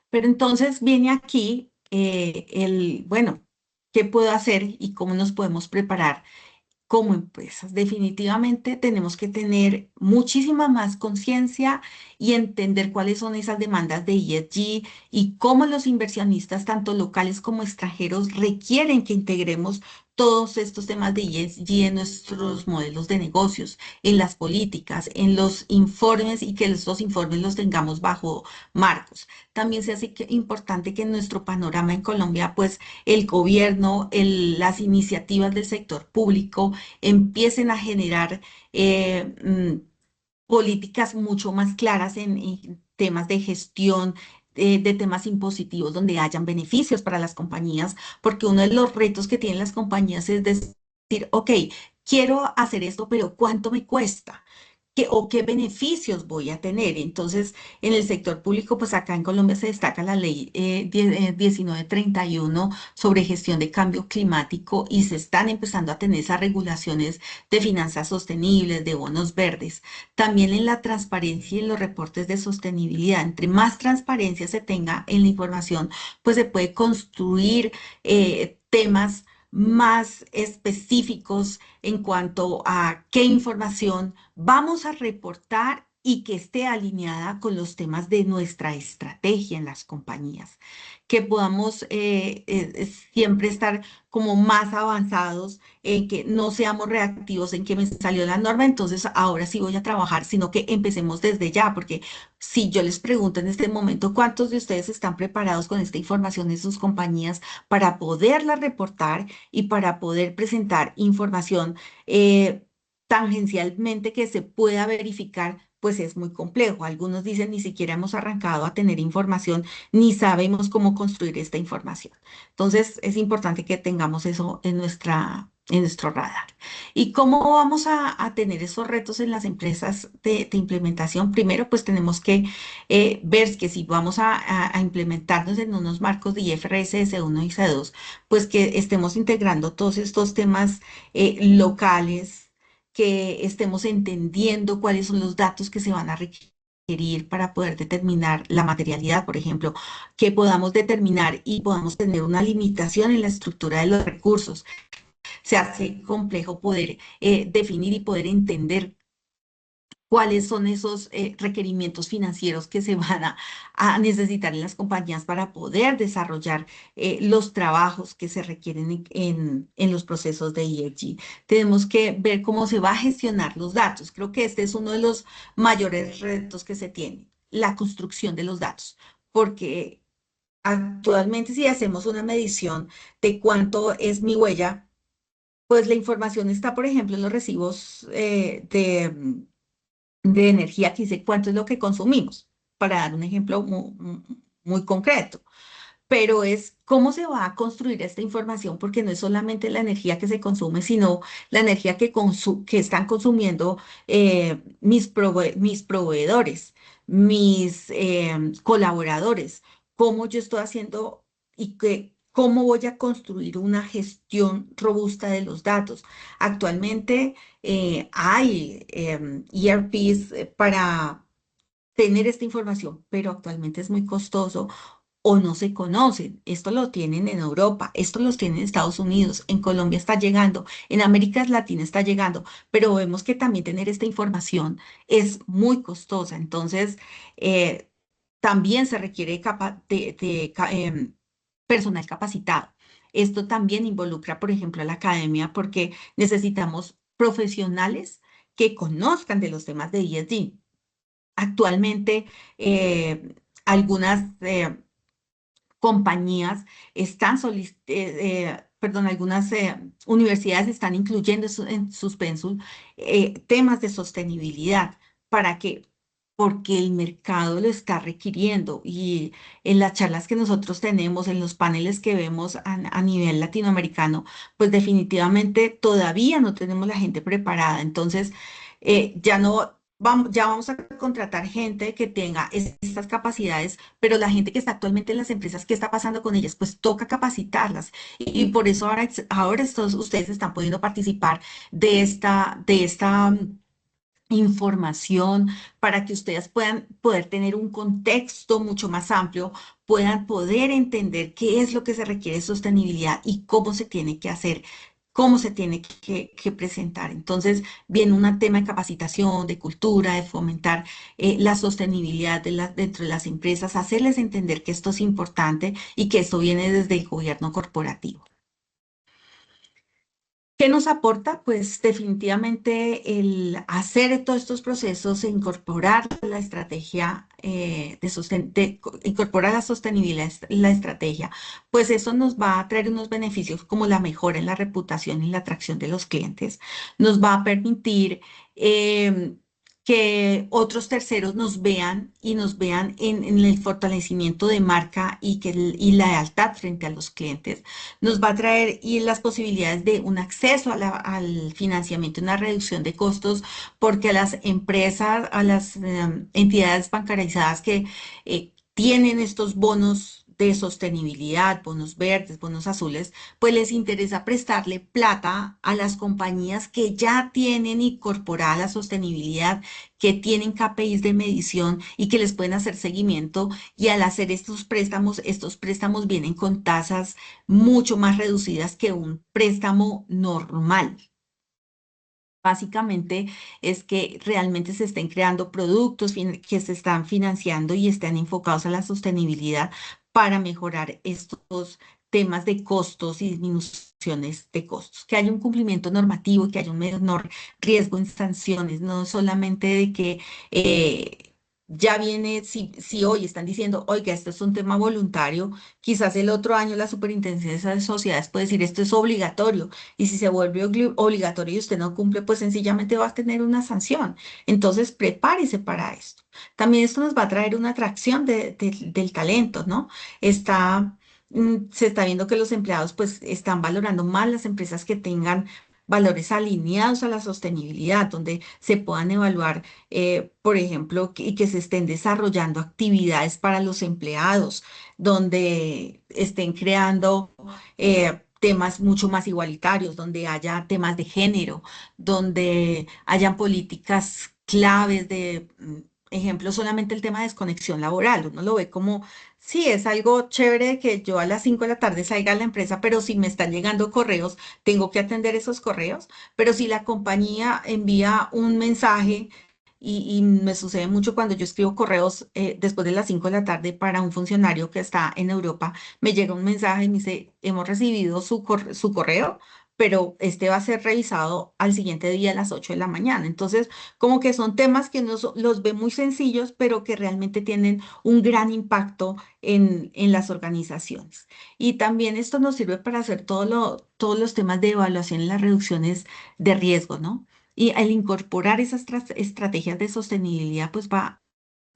Pero entonces viene aquí bueno, ¿qué puedo hacer y cómo nos podemos preparar como empresas? Definitivamente tenemos que tener muchísima más conciencia y entender cuáles son esas demandas de ESG y cómo los inversionistas, tanto locales como extranjeros, requieren que integremos todos estos temas de ESG en nuestros modelos de negocios, en las políticas, en los informes y que estos informes los tengamos bajo marcos. También se hace importante que en nuestro panorama en Colombia, pues el gobierno, las iniciativas del sector público, empiecen a generar políticas mucho más claras en temas de gestión, de temas impositivos, donde hayan beneficios para las compañías, porque uno de los retos que tienen las compañías es decir, ok, quiero hacer esto, pero ¿cuánto me cuesta? O qué beneficios voy a tener. Entonces, en el sector público, pues acá en Colombia se destaca la ley 1931 sobre gestión de cambio climático y se están empezando a tener esas regulaciones de finanzas sostenibles, de bonos verdes. También en la transparencia y en los reportes de sostenibilidad. Entre más transparencia se tenga en la información, pues se puede construir temas más específicos en cuanto a qué información vamos a reportar y que esté alineada con los temas de nuestra estrategia en las compañías, que podamos siempre estar como más avanzados, en que no seamos reactivos en que me salió la norma, entonces ahora sí voy a trabajar, sino que empecemos desde ya, porque si yo les pregunto en este momento cuántos de ustedes están preparados con esta información en sus compañías para poderla reportar y para poder presentar información tangencialmente que se pueda verificar, pues es muy complejo. Algunos dicen ni siquiera hemos arrancado a tener información, ni sabemos cómo construir esta información. Entonces, es importante que tengamos eso en nuestro radar. ¿Y cómo vamos a tener esos retos en las empresas de implementación? Primero, pues tenemos que ver que si vamos a implementarnos en unos marcos de IFRS S1 y C2, pues que estemos integrando todos estos temas locales, que estemos entendiendo cuáles son los datos que se van a requerir para poder determinar la materialidad, por ejemplo, que podamos determinar y podamos tener una limitación en la estructura de los recursos. Se hace complejo poder definir y poder entender cuáles son esos requerimientos financieros que se van a necesitar en las compañías para poder desarrollar los trabajos que se requieren en los procesos de ESG. Tenemos que ver cómo se va a gestionar los datos. Creo que este es uno de los mayores retos que se tiene, la construcción de los datos, porque actualmente si hacemos una medición de cuánto es mi huella, pues la información está, por ejemplo, en los recibos de energía que dice cuánto es lo que consumimos, para dar un ejemplo muy concreto. Pero es cómo se va a construir esta información, porque no es solamente la energía que se consume, sino la energía que están consumiendo mis proveedores, mis colaboradores, cómo yo estoy haciendo y cómo voy a construir una gestión robusta de los datos. Actualmente hay ERPs para tener esta información, pero actualmente es muy costoso o no se conocen. Esto lo tienen en Europa, esto los tienen en Estados Unidos, en Colombia está llegando, en América Latina está llegando, pero vemos que también tener esta información es muy costosa. Entonces, eh, también se requiere personal capacitado. Esto también involucra, por ejemplo, a la academia porque necesitamos profesionales que conozcan de los temas de ESG. Actualmente, algunas compañías perdón, algunas universidades están incluyendo en sus pénsul temas de sostenibilidad, ¿Para qué? Porque el mercado lo está requiriendo y en las charlas que nosotros tenemos, en los paneles que vemos a nivel latinoamericano, pues definitivamente todavía no tenemos la gente preparada. Entonces, ya no vamos, ya vamos a contratar gente que tenga estas capacidades, pero la gente que está actualmente en las empresas, ¿qué está pasando con ellas? Pues toca capacitarlas. Y por eso ahora ustedes están pudiendo participar de esta información para que ustedes puedan poder tener un contexto mucho más amplio, puedan poder entender qué es lo que se requiere de sostenibilidad y cómo se tiene que hacer, cómo se tiene que presentar. Entonces, viene un tema de capacitación, de cultura, de fomentar la sostenibilidad dentro de las empresas, hacerles entender que esto es importante y que esto viene desde el gobierno corporativo. ¿Qué nos aporta? Pues definitivamente el hacer todos estos procesos e incorporar la estrategia incorporar la sostenibilidad en la estrategia, pues eso nos va a traer unos beneficios como la mejora en la reputación y la atracción de los clientes. Nos va a permitir em, que otros terceros nos vean y nos vean en el fortalecimiento de marca y la lealtad frente a los clientes. Nos va a traer y las posibilidades de un acceso al financiamiento, una reducción de costos, porque a las empresas, a las entidades bancarizadas que tienen estos bonos de sostenibilidad, bonos verdes, bonos azules, pues les interesa prestarle plata a las compañías que ya tienen incorporada la sostenibilidad, que tienen KPIs de medición y que les pueden hacer seguimiento. Y al hacer estos préstamos vienen con tasas mucho más reducidas que un préstamo normal. Básicamente es que realmente se estén creando productos que se están financiando y están enfocados a la sostenibilidad para mejorar estos temas de costos y disminuciones de costos, que haya un cumplimiento normativo, que haya un menor riesgo en sanciones, no solamente de que ya viene, si hoy están diciendo, oiga, esto es un tema voluntario, quizás el otro año la Superintendencia de Sociedades puede decir, esto es obligatorio, y si se vuelve obligatorio y usted no cumple, pues sencillamente va a tener una sanción. Entonces, prepárese para esto. También esto nos va a traer una atracción del talento, ¿no? Se está viendo que los empleados pues están valorando más las empresas que tengan valores alineados a la sostenibilidad, donde se puedan evaluar, por ejemplo, y que se estén desarrollando actividades para los empleados, donde estén creando temas mucho más igualitarios, donde haya temas de género, donde hayan políticas claves ejemplo, solamente el tema de desconexión laboral. Uno lo ve como, sí, es algo chévere que yo a las 5 de la tarde salga a la empresa, pero si me están llegando correos, tengo que atender esos correos. Pero si la compañía envía un mensaje y me sucede mucho cuando yo escribo correos después de las 5 de la tarde para un funcionario que está en Europa, me llega un mensaje y me dice, hemos recibido su correo, pero este va a ser revisado al siguiente día a las 8 de la mañana. Entonces, como que son temas que uno los ve muy sencillos, pero que realmente tienen un gran impacto en las organizaciones. Y también esto nos sirve para hacer todos los temas de evaluación y las reducciones de riesgo, ¿no? Y al incorporar esas estrategias de sostenibilidad, pues va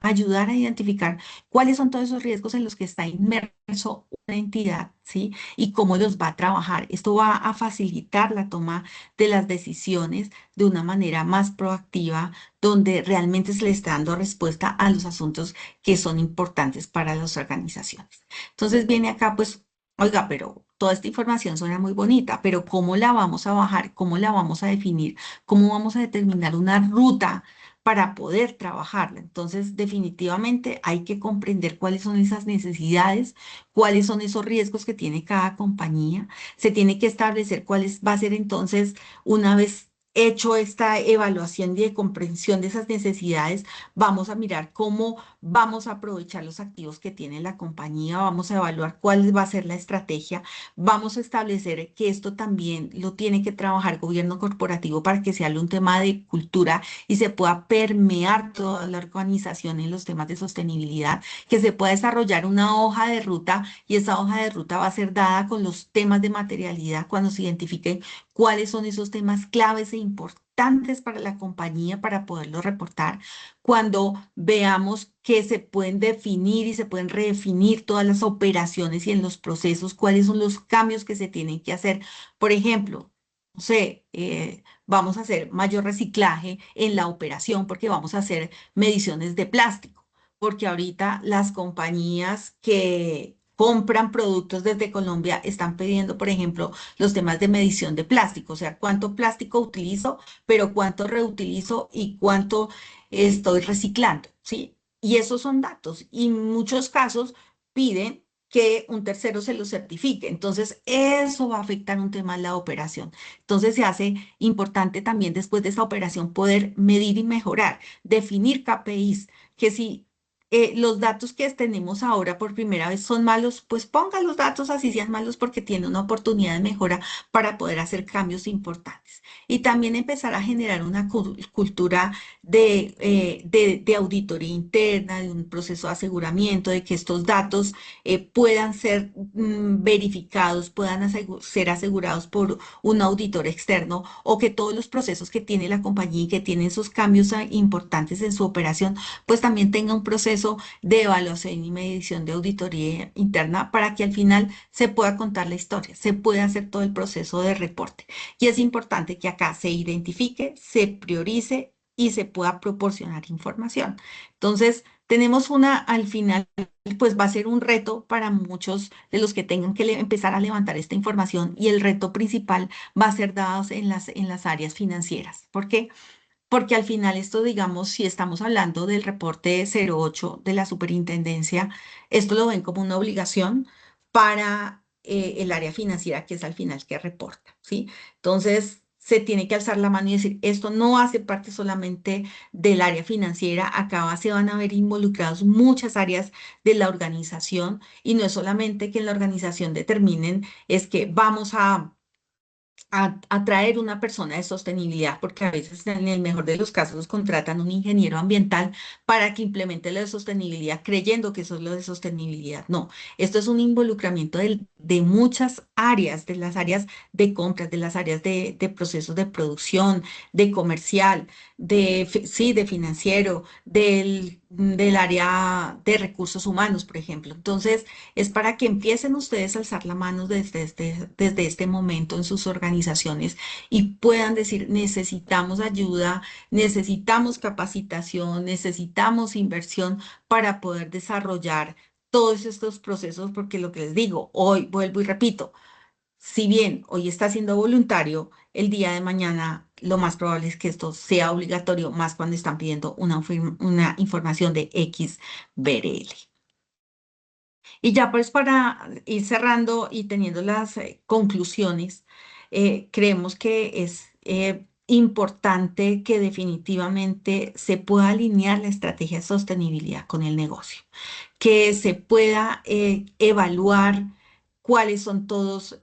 a ayudar a identificar cuáles son todos esos riesgos en los que está inmerso una entidad, ¿sí? Y cómo los va a trabajar. Esto va a facilitar la toma de las decisiones de una manera más proactiva, donde realmente se le está dando respuesta a los asuntos que son importantes para las organizaciones. Entonces viene acá, pues, oiga, pero toda esta información suena muy bonita, pero ¿cómo la vamos a bajar? ¿Cómo la vamos a definir? ¿Cómo vamos a determinar una ruta para poder trabajarla? Entonces, definitivamente hay que comprender cuáles son esas necesidades, cuáles son esos riesgos que tiene cada compañía. Se tiene que establecer va a ser entonces, una vez hecho esta evaluación y de comprensión de esas necesidades, vamos a mirar cómo vamos a aprovechar los activos que tiene la compañía, vamos a evaluar cuál va a ser la estrategia, vamos a establecer que esto también lo tiene que trabajar gobierno corporativo para que sea un tema de cultura y se pueda permear toda la organización en los temas de sostenibilidad, que se pueda desarrollar una hoja de ruta y esa hoja de ruta va a ser dada con los temas de materialidad cuando se identifiquen cuáles son esos temas claves e importantes importantes para la compañía para poderlo reportar, cuando veamos que se pueden definir y se pueden redefinir todas las operaciones y en los procesos, cuáles son los cambios que se tienen que hacer. Por ejemplo, no sé, vamos a hacer mayor reciclaje en la operación porque vamos a hacer mediciones de plástico, porque ahorita las compañías que compran productos desde Colombia están pidiendo, por ejemplo, los temas de medición de plástico, o sea, cuánto plástico utilizo, pero cuánto reutilizo y cuánto estoy reciclando, ¿sí? Y esos son datos y en muchos casos piden que un tercero se lo certifique. Entonces, eso va a afectar un tema en la operación. Entonces, se hace importante también después de esta operación poder medir y mejorar, definir KPIs, que si los datos que tenemos ahora por primera vez son malos, pues ponga los datos así sean malos porque tiene una oportunidad de mejora para poder hacer cambios importantes. Y también empezar a generar una cultura de auditoría interna, de un proceso de aseguramiento, de que estos datos puedan ser verificados, puedan ser asegurados por un auditor externo o que todos los procesos que tiene la compañía y que tienen esos cambios importantes en su operación, pues también tenga un proceso de evaluación y medición de auditoría interna para que al final se pueda contar la historia, se pueda hacer todo el proceso de reporte. Y es importante que acá se identifique, se priorice y se pueda proporcionar información. Entonces, tenemos al final, pues va a ser un reto para muchos de los que tengan que empezar a levantar esta información y el reto principal va a ser dados en las áreas financieras. ¿Por qué? Porque al final esto, digamos, si estamos hablando del reporte 08 de la superintendencia, esto lo ven como una obligación para el área financiera, que es al final que reporta, ¿sí? Entonces, se tiene que alzar la mano y decir, esto no hace parte solamente del área financiera, acá se van a ver involucrados muchas áreas de la organización y no es solamente que en la organización determinen, es que vamos a traer una persona de sostenibilidad, porque a veces en el mejor de los casos contratan un ingeniero ambiental para que implemente lo de sostenibilidad, creyendo que eso es lo de sostenibilidad. No, esto es un involucramiento de muchas áreas, de las áreas de compras, de las áreas de procesos de producción, de comercial, sí, de financiero, del área de recursos humanos, por ejemplo. Entonces, es para que empiecen ustedes a alzar la mano desde este momento en sus organizaciones y puedan decir, necesitamos ayuda, necesitamos capacitación, necesitamos inversión para poder desarrollar todos estos procesos, porque lo que les digo, hoy vuelvo y repito, si bien hoy está siendo voluntario, el día de mañana lo más probable es que esto sea obligatorio, más cuando están pidiendo una información de XBRL. Y ya pues para ir cerrando y teniendo las conclusiones, creemos que es importante que definitivamente se pueda alinear la estrategia de sostenibilidad con el negocio, que se pueda evaluar cuáles son todos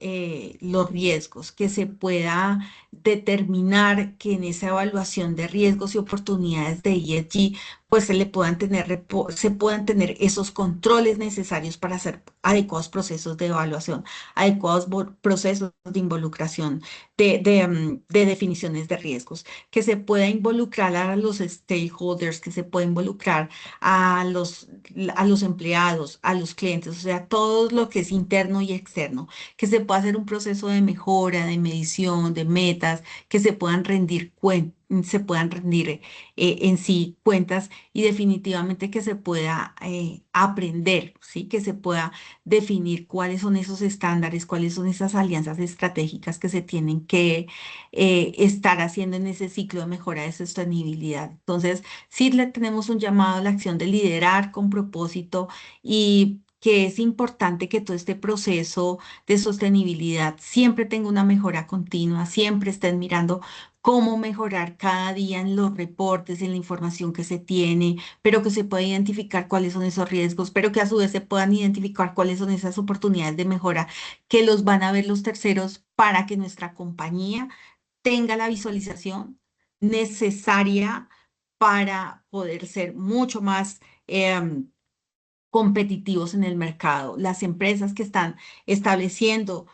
los riesgos, que se pueda determinar que en esa evaluación de riesgos y oportunidades de ESG pues se puedan tener esos controles necesarios para hacer adecuados procesos de evaluación, adecuados procesos de involucración, de definiciones de riesgos, que se pueda involucrar a los stakeholders, que se pueda involucrar a los empleados, a los clientes, o sea, todo lo que es interno y externo, que se pueda hacer un proceso de mejora, de medición, de metas, que se puedan rendir en sí cuentas y definitivamente que se pueda aprender, ¿sí? Que se pueda definir cuáles son esos estándares, cuáles son esas alianzas estratégicas que se tienen que estar haciendo en ese ciclo de mejora de sostenibilidad. Entonces, sí le tenemos un llamado a la acción de liderar con propósito y que es importante que todo este proceso de sostenibilidad siempre tenga una mejora continua, siempre estén mirando cómo mejorar cada día en los reportes, en la información que se tiene, pero que se pueda identificar cuáles son esos riesgos, pero que a su vez se puedan identificar cuáles son esas oportunidades de mejora que los van a ver los terceros para que nuestra compañía tenga la visualización necesaria para poder ser mucho más competitivos en el mercado. Las empresas que están estableciendo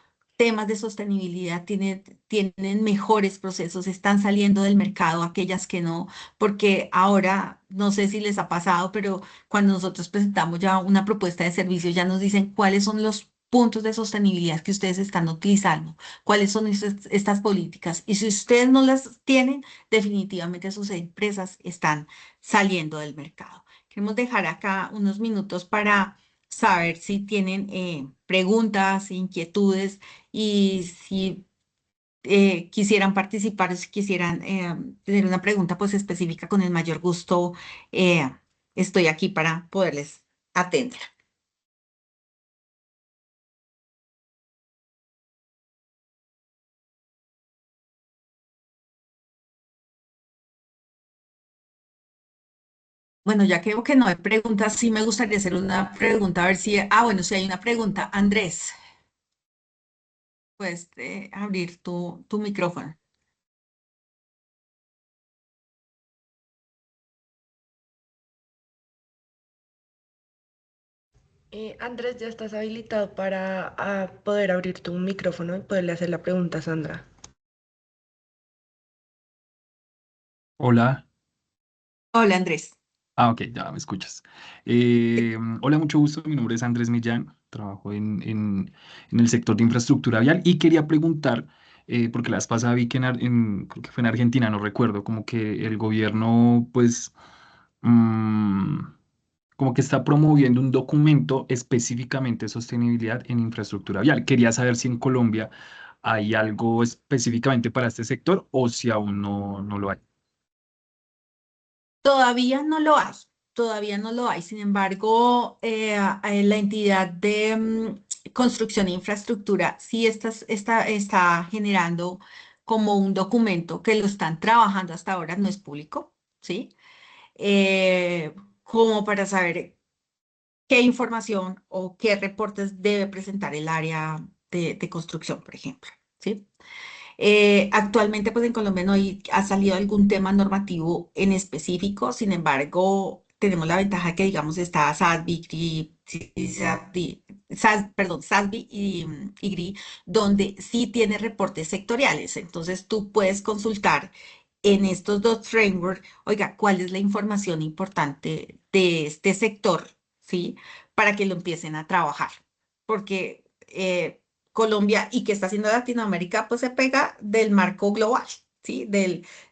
temas de sostenibilidad tienen mejores procesos, están saliendo del mercado, aquellas que no, porque ahora, no sé si les ha pasado, pero cuando nosotros presentamos ya una propuesta de servicio, ya nos dicen cuáles son los puntos de sostenibilidad que ustedes están utilizando, cuáles son estas políticas. Y si ustedes no las tienen, definitivamente sus empresas están saliendo del mercado. Queremos dejar acá unos minutos para saber si tienen preguntas, inquietudes y si quisieran participar o si quisieran tener una pregunta pues específica, con el mayor gusto eh, estoy aquí para poderles atender. Bueno, ya creo que no hay preguntas, sí me gustaría hacer una pregunta, a ver si, bueno, si hay una pregunta. Andrés, puedes abrir tu micrófono. Andrés, ya estás habilitado para poder abrir tu micrófono y poderle hacer la pregunta a Sandra. Hola. Hola, Andrés. Ok, ya me escuchas. Hola, mucho gusto. Mi nombre es Andrés Millán. Trabajo en el sector de infraestructura vial y quería preguntar, porque la vez pasada vi que creo que fue en Argentina, no recuerdo, como que el gobierno, pues, mm, como que está promoviendo un documento específicamente de sostenibilidad en infraestructura vial. Quería saber si en Colombia hay algo específicamente para este sector o si aún no lo hay. Todavía no lo hay, todavía no lo hay. Sin embargo, la entidad de construcción e infraestructura sí está generando como un documento que lo están trabajando hasta ahora, no es público, ¿sí? Eh, como para saber qué información o qué reportes debe presentar el área de construcción, por ejemplo, ¿sí? Actualmente, pues en Colombia no ha salido algún tema normativo en específico. Sin embargo, tenemos la ventaja que, digamos, está SASB, GRI, sí, perdón, SASB y GRI, donde sí tiene reportes sectoriales. Entonces, tú puedes consultar en estos dos frameworks, oiga, cuál es la información importante de este sector, ¿sí? Para que lo empiecen a trabajar. Porque Colombia y que está haciendo Latinoamérica, pues se pega del marco global, ¿sí?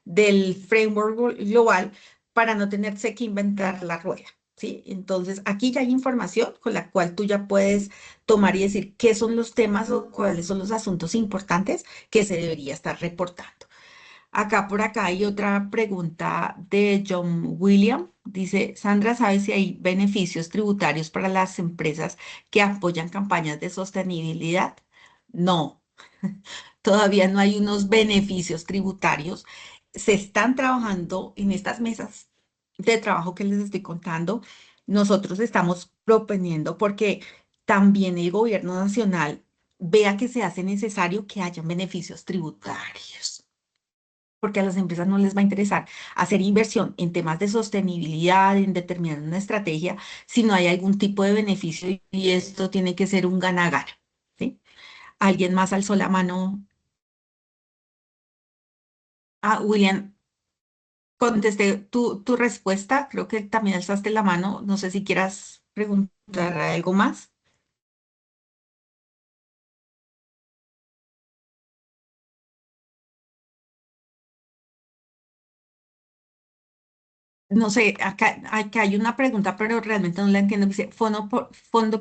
Del framework global para no tenerse que inventar la rueda, ¿sí? Entonces, aquí ya hay información con la cual tú ya puedes tomar y decir qué son los temas o cuáles son los asuntos importantes que se debería estar reportando. Acá por acá hay otra pregunta de John William. Dice, Sandra, ¿sabe si hay beneficios tributarios para las empresas que apoyan campañas de sostenibilidad? No, todavía no hay unos beneficios tributarios. Se están trabajando en estas mesas de trabajo que les estoy contando. Nosotros estamos proponiendo porque también el gobierno nacional vea que se hace necesario que haya beneficios tributarios, porque a las empresas no les va a interesar hacer inversión en temas de sostenibilidad, en determinar una estrategia, si no hay algún tipo de beneficio y esto tiene que ser un gana-gana, ¿sí? ¿Alguien más alzó la mano? William, contesté tu respuesta, creo que también alzaste la mano, no sé si quieras preguntar algo más. No sé, acá hay una pregunta, pero realmente no la entiendo. Dice, fondo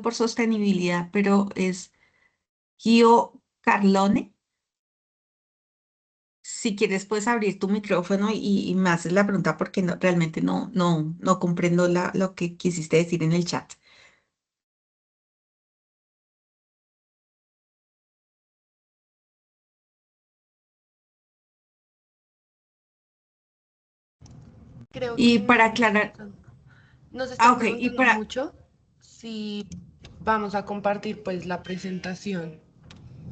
por sostenibilidad, pero es Gio Carlone. Si quieres, puedes abrir tu micrófono y me haces la pregunta porque realmente no comprendo lo que quisiste decir en el chat. Creo Y que para aclarar, nos están ok, y preguntando para, mucho si vamos a compartir pues la presentación.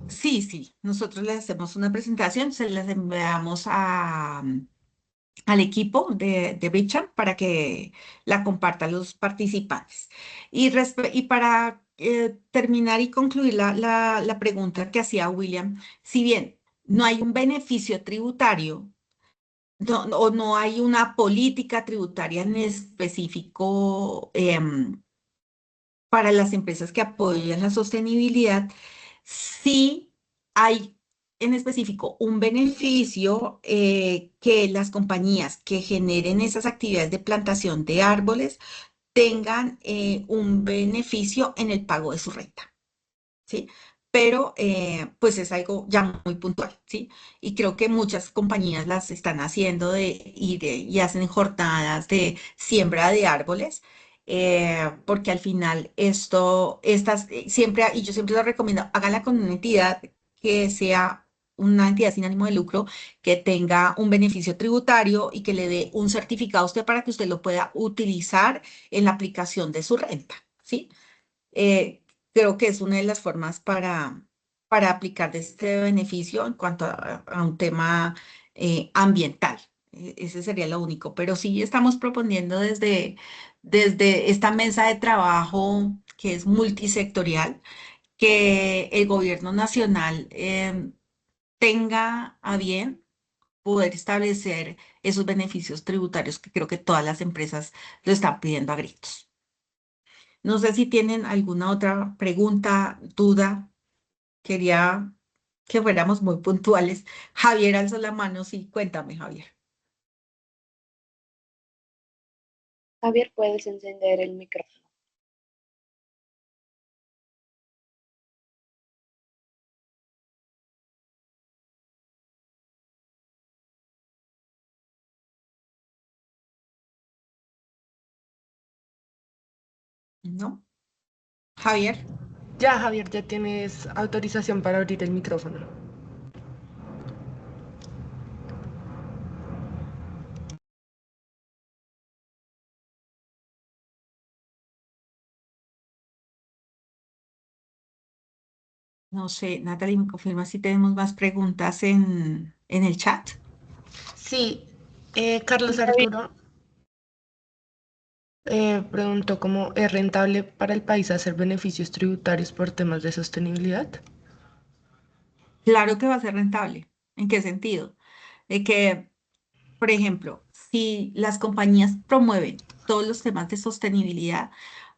sí, sí, nosotros le hacemos una presentación, se las enviamos al equipo de Bridgechat para que la compartan los participantes. Y para terminar y concluir la pregunta que hacía William, si bien no hay un beneficio tributario, o no hay una política tributaria en específico para las empresas que apoyan la sostenibilidad, sí hay en específico un beneficio que las compañías que generen esas actividades de plantación de árboles tengan un beneficio en el pago de su renta. ¿Sí? Pero pues es algo ya muy puntual, ¿sí? Y creo que muchas compañías las están haciendo y hacen jornadas de siembra de árboles, porque al final siempre, y yo siempre lo recomiendo, háganla con una entidad que sea una entidad sin ánimo de lucro, que tenga un beneficio tributario y que le dé un certificado a usted para que usted lo pueda utilizar en la aplicación de su renta, ¿sí? eh, Creo que es una de las formas para aplicar de este beneficio en cuanto a un tema ambiental. Ese sería lo único, pero sí estamos proponiendo desde esta mesa de trabajo que es multisectorial, que el gobierno nacional tenga a bien poder establecer esos beneficios tributarios que creo que todas las empresas lo están pidiendo a gritos. No sé si tienen alguna otra pregunta, duda. Quería que fuéramos muy puntuales. Javier alzó la mano, sí, cuéntame, Javier. Javier, puedes encender el micrófono. ¿No? Javier, Ya, Javier, ya tienes autorización para abrir el micrófono. no sé, Natalie, ¿me confirma si tenemos más preguntas en el chat? Sí, Carlos Javier, Arturo preguntó cómo es rentable para el país hacer beneficios tributarios por temas de sostenibilidad. Claro que va a ser rentable. ¿En qué sentido? De que, por ejemplo, si las compañías promueven todos los temas de sostenibilidad,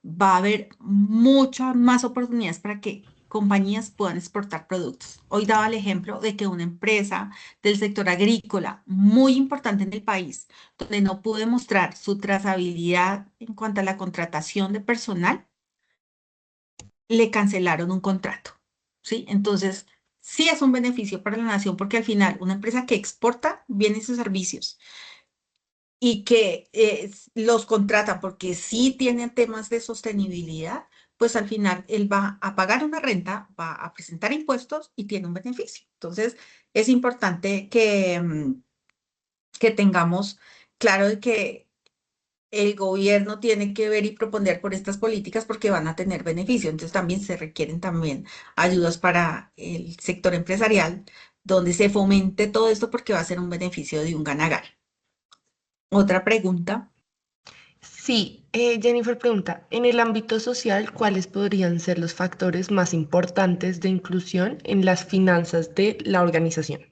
va a haber muchas más oportunidades para que compañías puedan exportar productos. Hoy daba el ejemplo de que una empresa del sector agrícola muy importante en el país, donde no pudo demostrar su trazabilidad en cuanto a la contratación de personal, le cancelaron un contrato, ¿sí? Entonces, sí es un beneficio para la nación porque al final una empresa que exporta bienes y servicios y que los contrata porque sí tienen temas de sostenibilidad, pues al final él va a pagar una renta, va a presentar impuestos y tiene un beneficio. Entonces, es importante que tengamos claro de que el gobierno tiene que ver y proponer por estas políticas porque van a tener beneficio. Entonces, también se requieren también ayudas para el sector empresarial, donde se fomente todo esto porque va a ser un beneficio de un gana-gana. Otra pregunta. Sí, Jennifer pregunta, en el ámbito social, ¿cuáles podrían ser los factores más importantes de inclusión en las finanzas de la organización?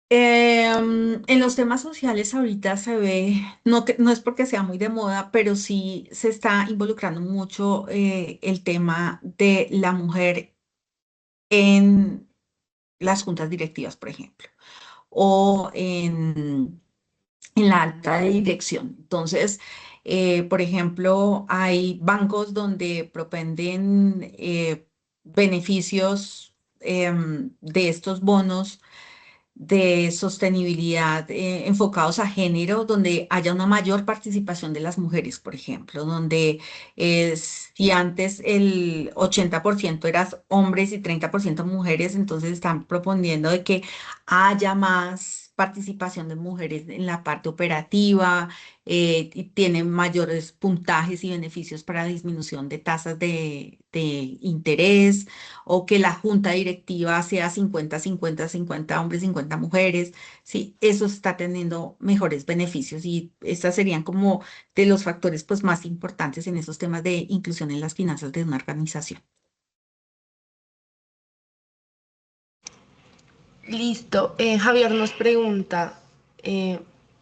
En los temas sociales ahorita se ve, no es porque sea muy de moda, pero sí se está involucrando mucho el tema de la mujer en las juntas directivas, por ejemplo, o en la alta dirección. Entonces, por ejemplo, hay bancos donde propenden beneficios de estos bonos de sostenibilidad enfocados a género, donde haya una mayor participación de las mujeres, por ejemplo, donde si antes el 80% eran hombres y 30% mujeres, entonces están proponiendo de que haya más participación de mujeres en la parte operativa, y tienen mayores puntajes y beneficios para la disminución de tasas de interés, o que la junta directiva sea 50-50 hombres, 50 mujeres. Sí, eso está teniendo mejores beneficios y estos serían como de los factores pues, más importantes en esos temas de inclusión en las finanzas de una organización. Listo. Javier nos pregunta, eh,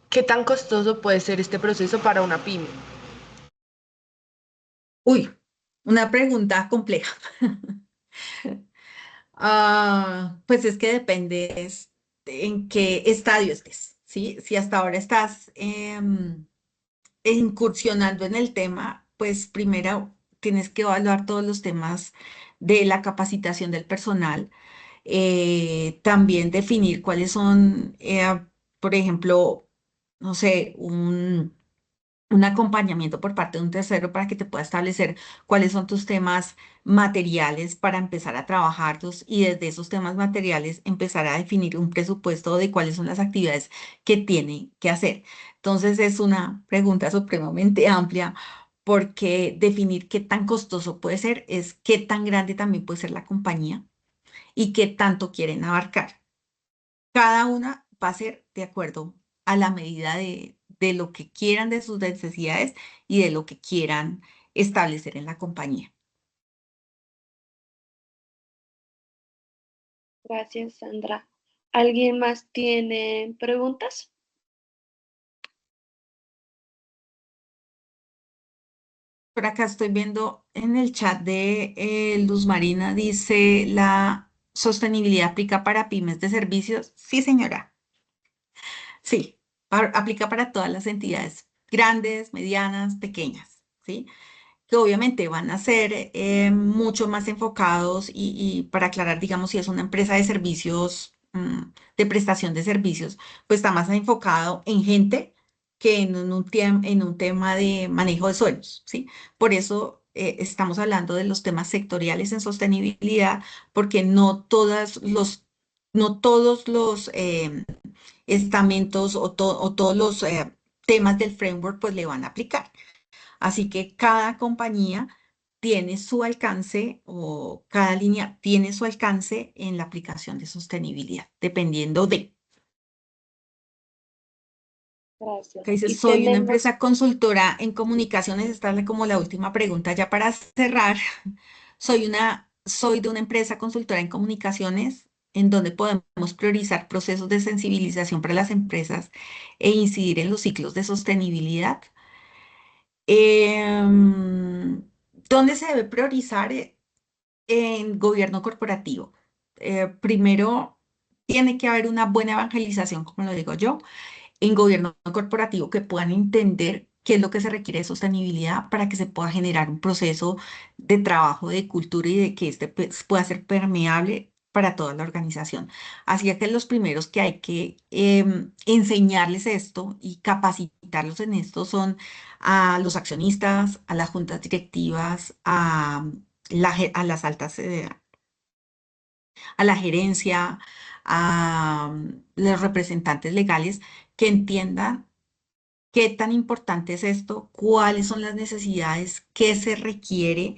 ¿qué tan costoso puede ser este proceso para una pyme? Uy, una pregunta compleja. Pues es que depende en qué estadio estés, ¿sí? Si hasta ahora estás incursionando en el tema, pues primero tienes que evaluar todos los temas de la capacitación del personal, también definir cuáles son, por ejemplo, no sé, un acompañamiento por parte de un tercero para que te pueda establecer cuáles son tus temas materiales para empezar a trabajarlos y desde esos temas materiales empezar a definir un presupuesto de cuáles son las actividades que tiene que hacer. Entonces es una pregunta supremamente amplia porque definir qué tan costoso puede ser es qué tan grande también puede ser la compañía y qué tanto quieren abarcar. Cada una va a ser de acuerdo a la medida de lo que quieran, de sus necesidades y de lo que quieran establecer en la compañía. Gracias, Sandra. ¿Alguien más tiene preguntas? Por acá estoy viendo en el chat de Luz Marina, dice, ¿la sostenibilidad aplica para pymes de servicios? Sí, señora. Sí, aplica para todas las entidades, grandes, medianas, pequeñas, ¿sí? Que obviamente van a ser mucho más enfocados y para aclarar, digamos, si es una empresa de servicios, de prestación de servicios, pues está más enfocado en gente que en un tema de manejo de suelos, ¿sí? Por eso estamos hablando de los temas sectoriales en sostenibilidad, porque no todos los estamentos o todos los temas del framework pues le van a aplicar. Así que cada compañía tiene su alcance o cada línea tiene su alcance en la aplicación de sostenibilidad, dependiendo de. Gracias. Que dice, Y soy una tenemos, empresa consultora en comunicaciones, esta es como la última pregunta ya para cerrar. Soy de una empresa consultora en comunicaciones en donde podemos priorizar procesos de sensibilización para las empresas e incidir en los ciclos de sostenibilidad. Em, ¿Dónde se debe priorizar? En gobierno corporativo. Primero, tiene que haber una buena evangelización, como lo digo yo, en gobierno corporativo que puedan entender qué es lo que se requiere de sostenibilidad para que se pueda generar un proceso de trabajo, de cultura y de que este pues, pueda ser permeable para toda la organización. Así que los primeros que hay que enseñarles esto y capacitarlos en esto son a los accionistas, a las juntas directivas, a las altas, a la gerencia, a los representantes legales que entiendan qué tan importante es esto, cuáles son las necesidades, qué se requiere,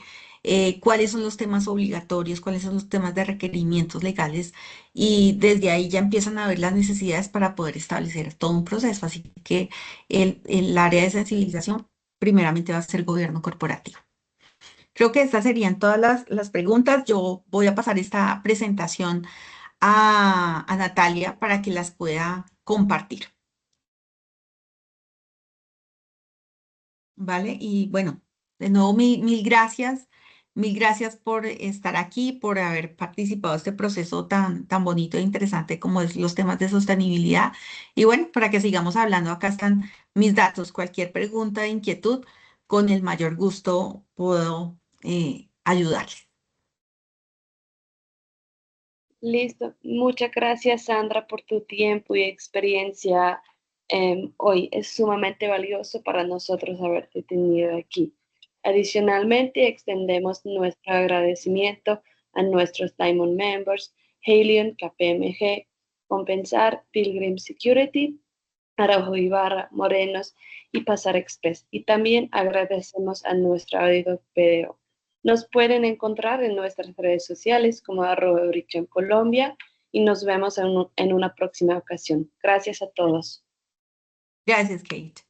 cuáles son los temas obligatorios, cuáles son los temas de requerimientos legales y desde ahí ya empiezan a ver las necesidades para poder establecer todo un proceso. Así que el área de sensibilización primeramente va a ser gobierno corporativo. Creo que estas serían todas las preguntas. Yo voy a pasar esta presentación a Natalia para que las pueda compartir, ¿vale? Y bueno, de nuevo mil gracias por estar aquí, por haber participado en este proceso tan bonito e interesante como es los temas de sostenibilidad. Y bueno, para que sigamos hablando, acá están mis datos. Cualquier pregunta, inquietud, con el mayor gusto puedo ayudarles. listo. Muchas gracias, Sandra, por tu tiempo y experiencia hoy. Es sumamente valioso para nosotros haberte tenido aquí. Adicionalmente, extendemos nuestro agradecimiento a nuestros Diamond Members, Halion, KPMG, Compensar, Pilgrim Security, Araujo Ibarra, Morenos y Pasar Express. Y también agradecemos a nuestro auditor PDO. Nos pueden encontrar en nuestras redes sociales como @EuriChamColombia y nos vemos en una próxima ocasión. Gracias a todos. Gracias, Kate.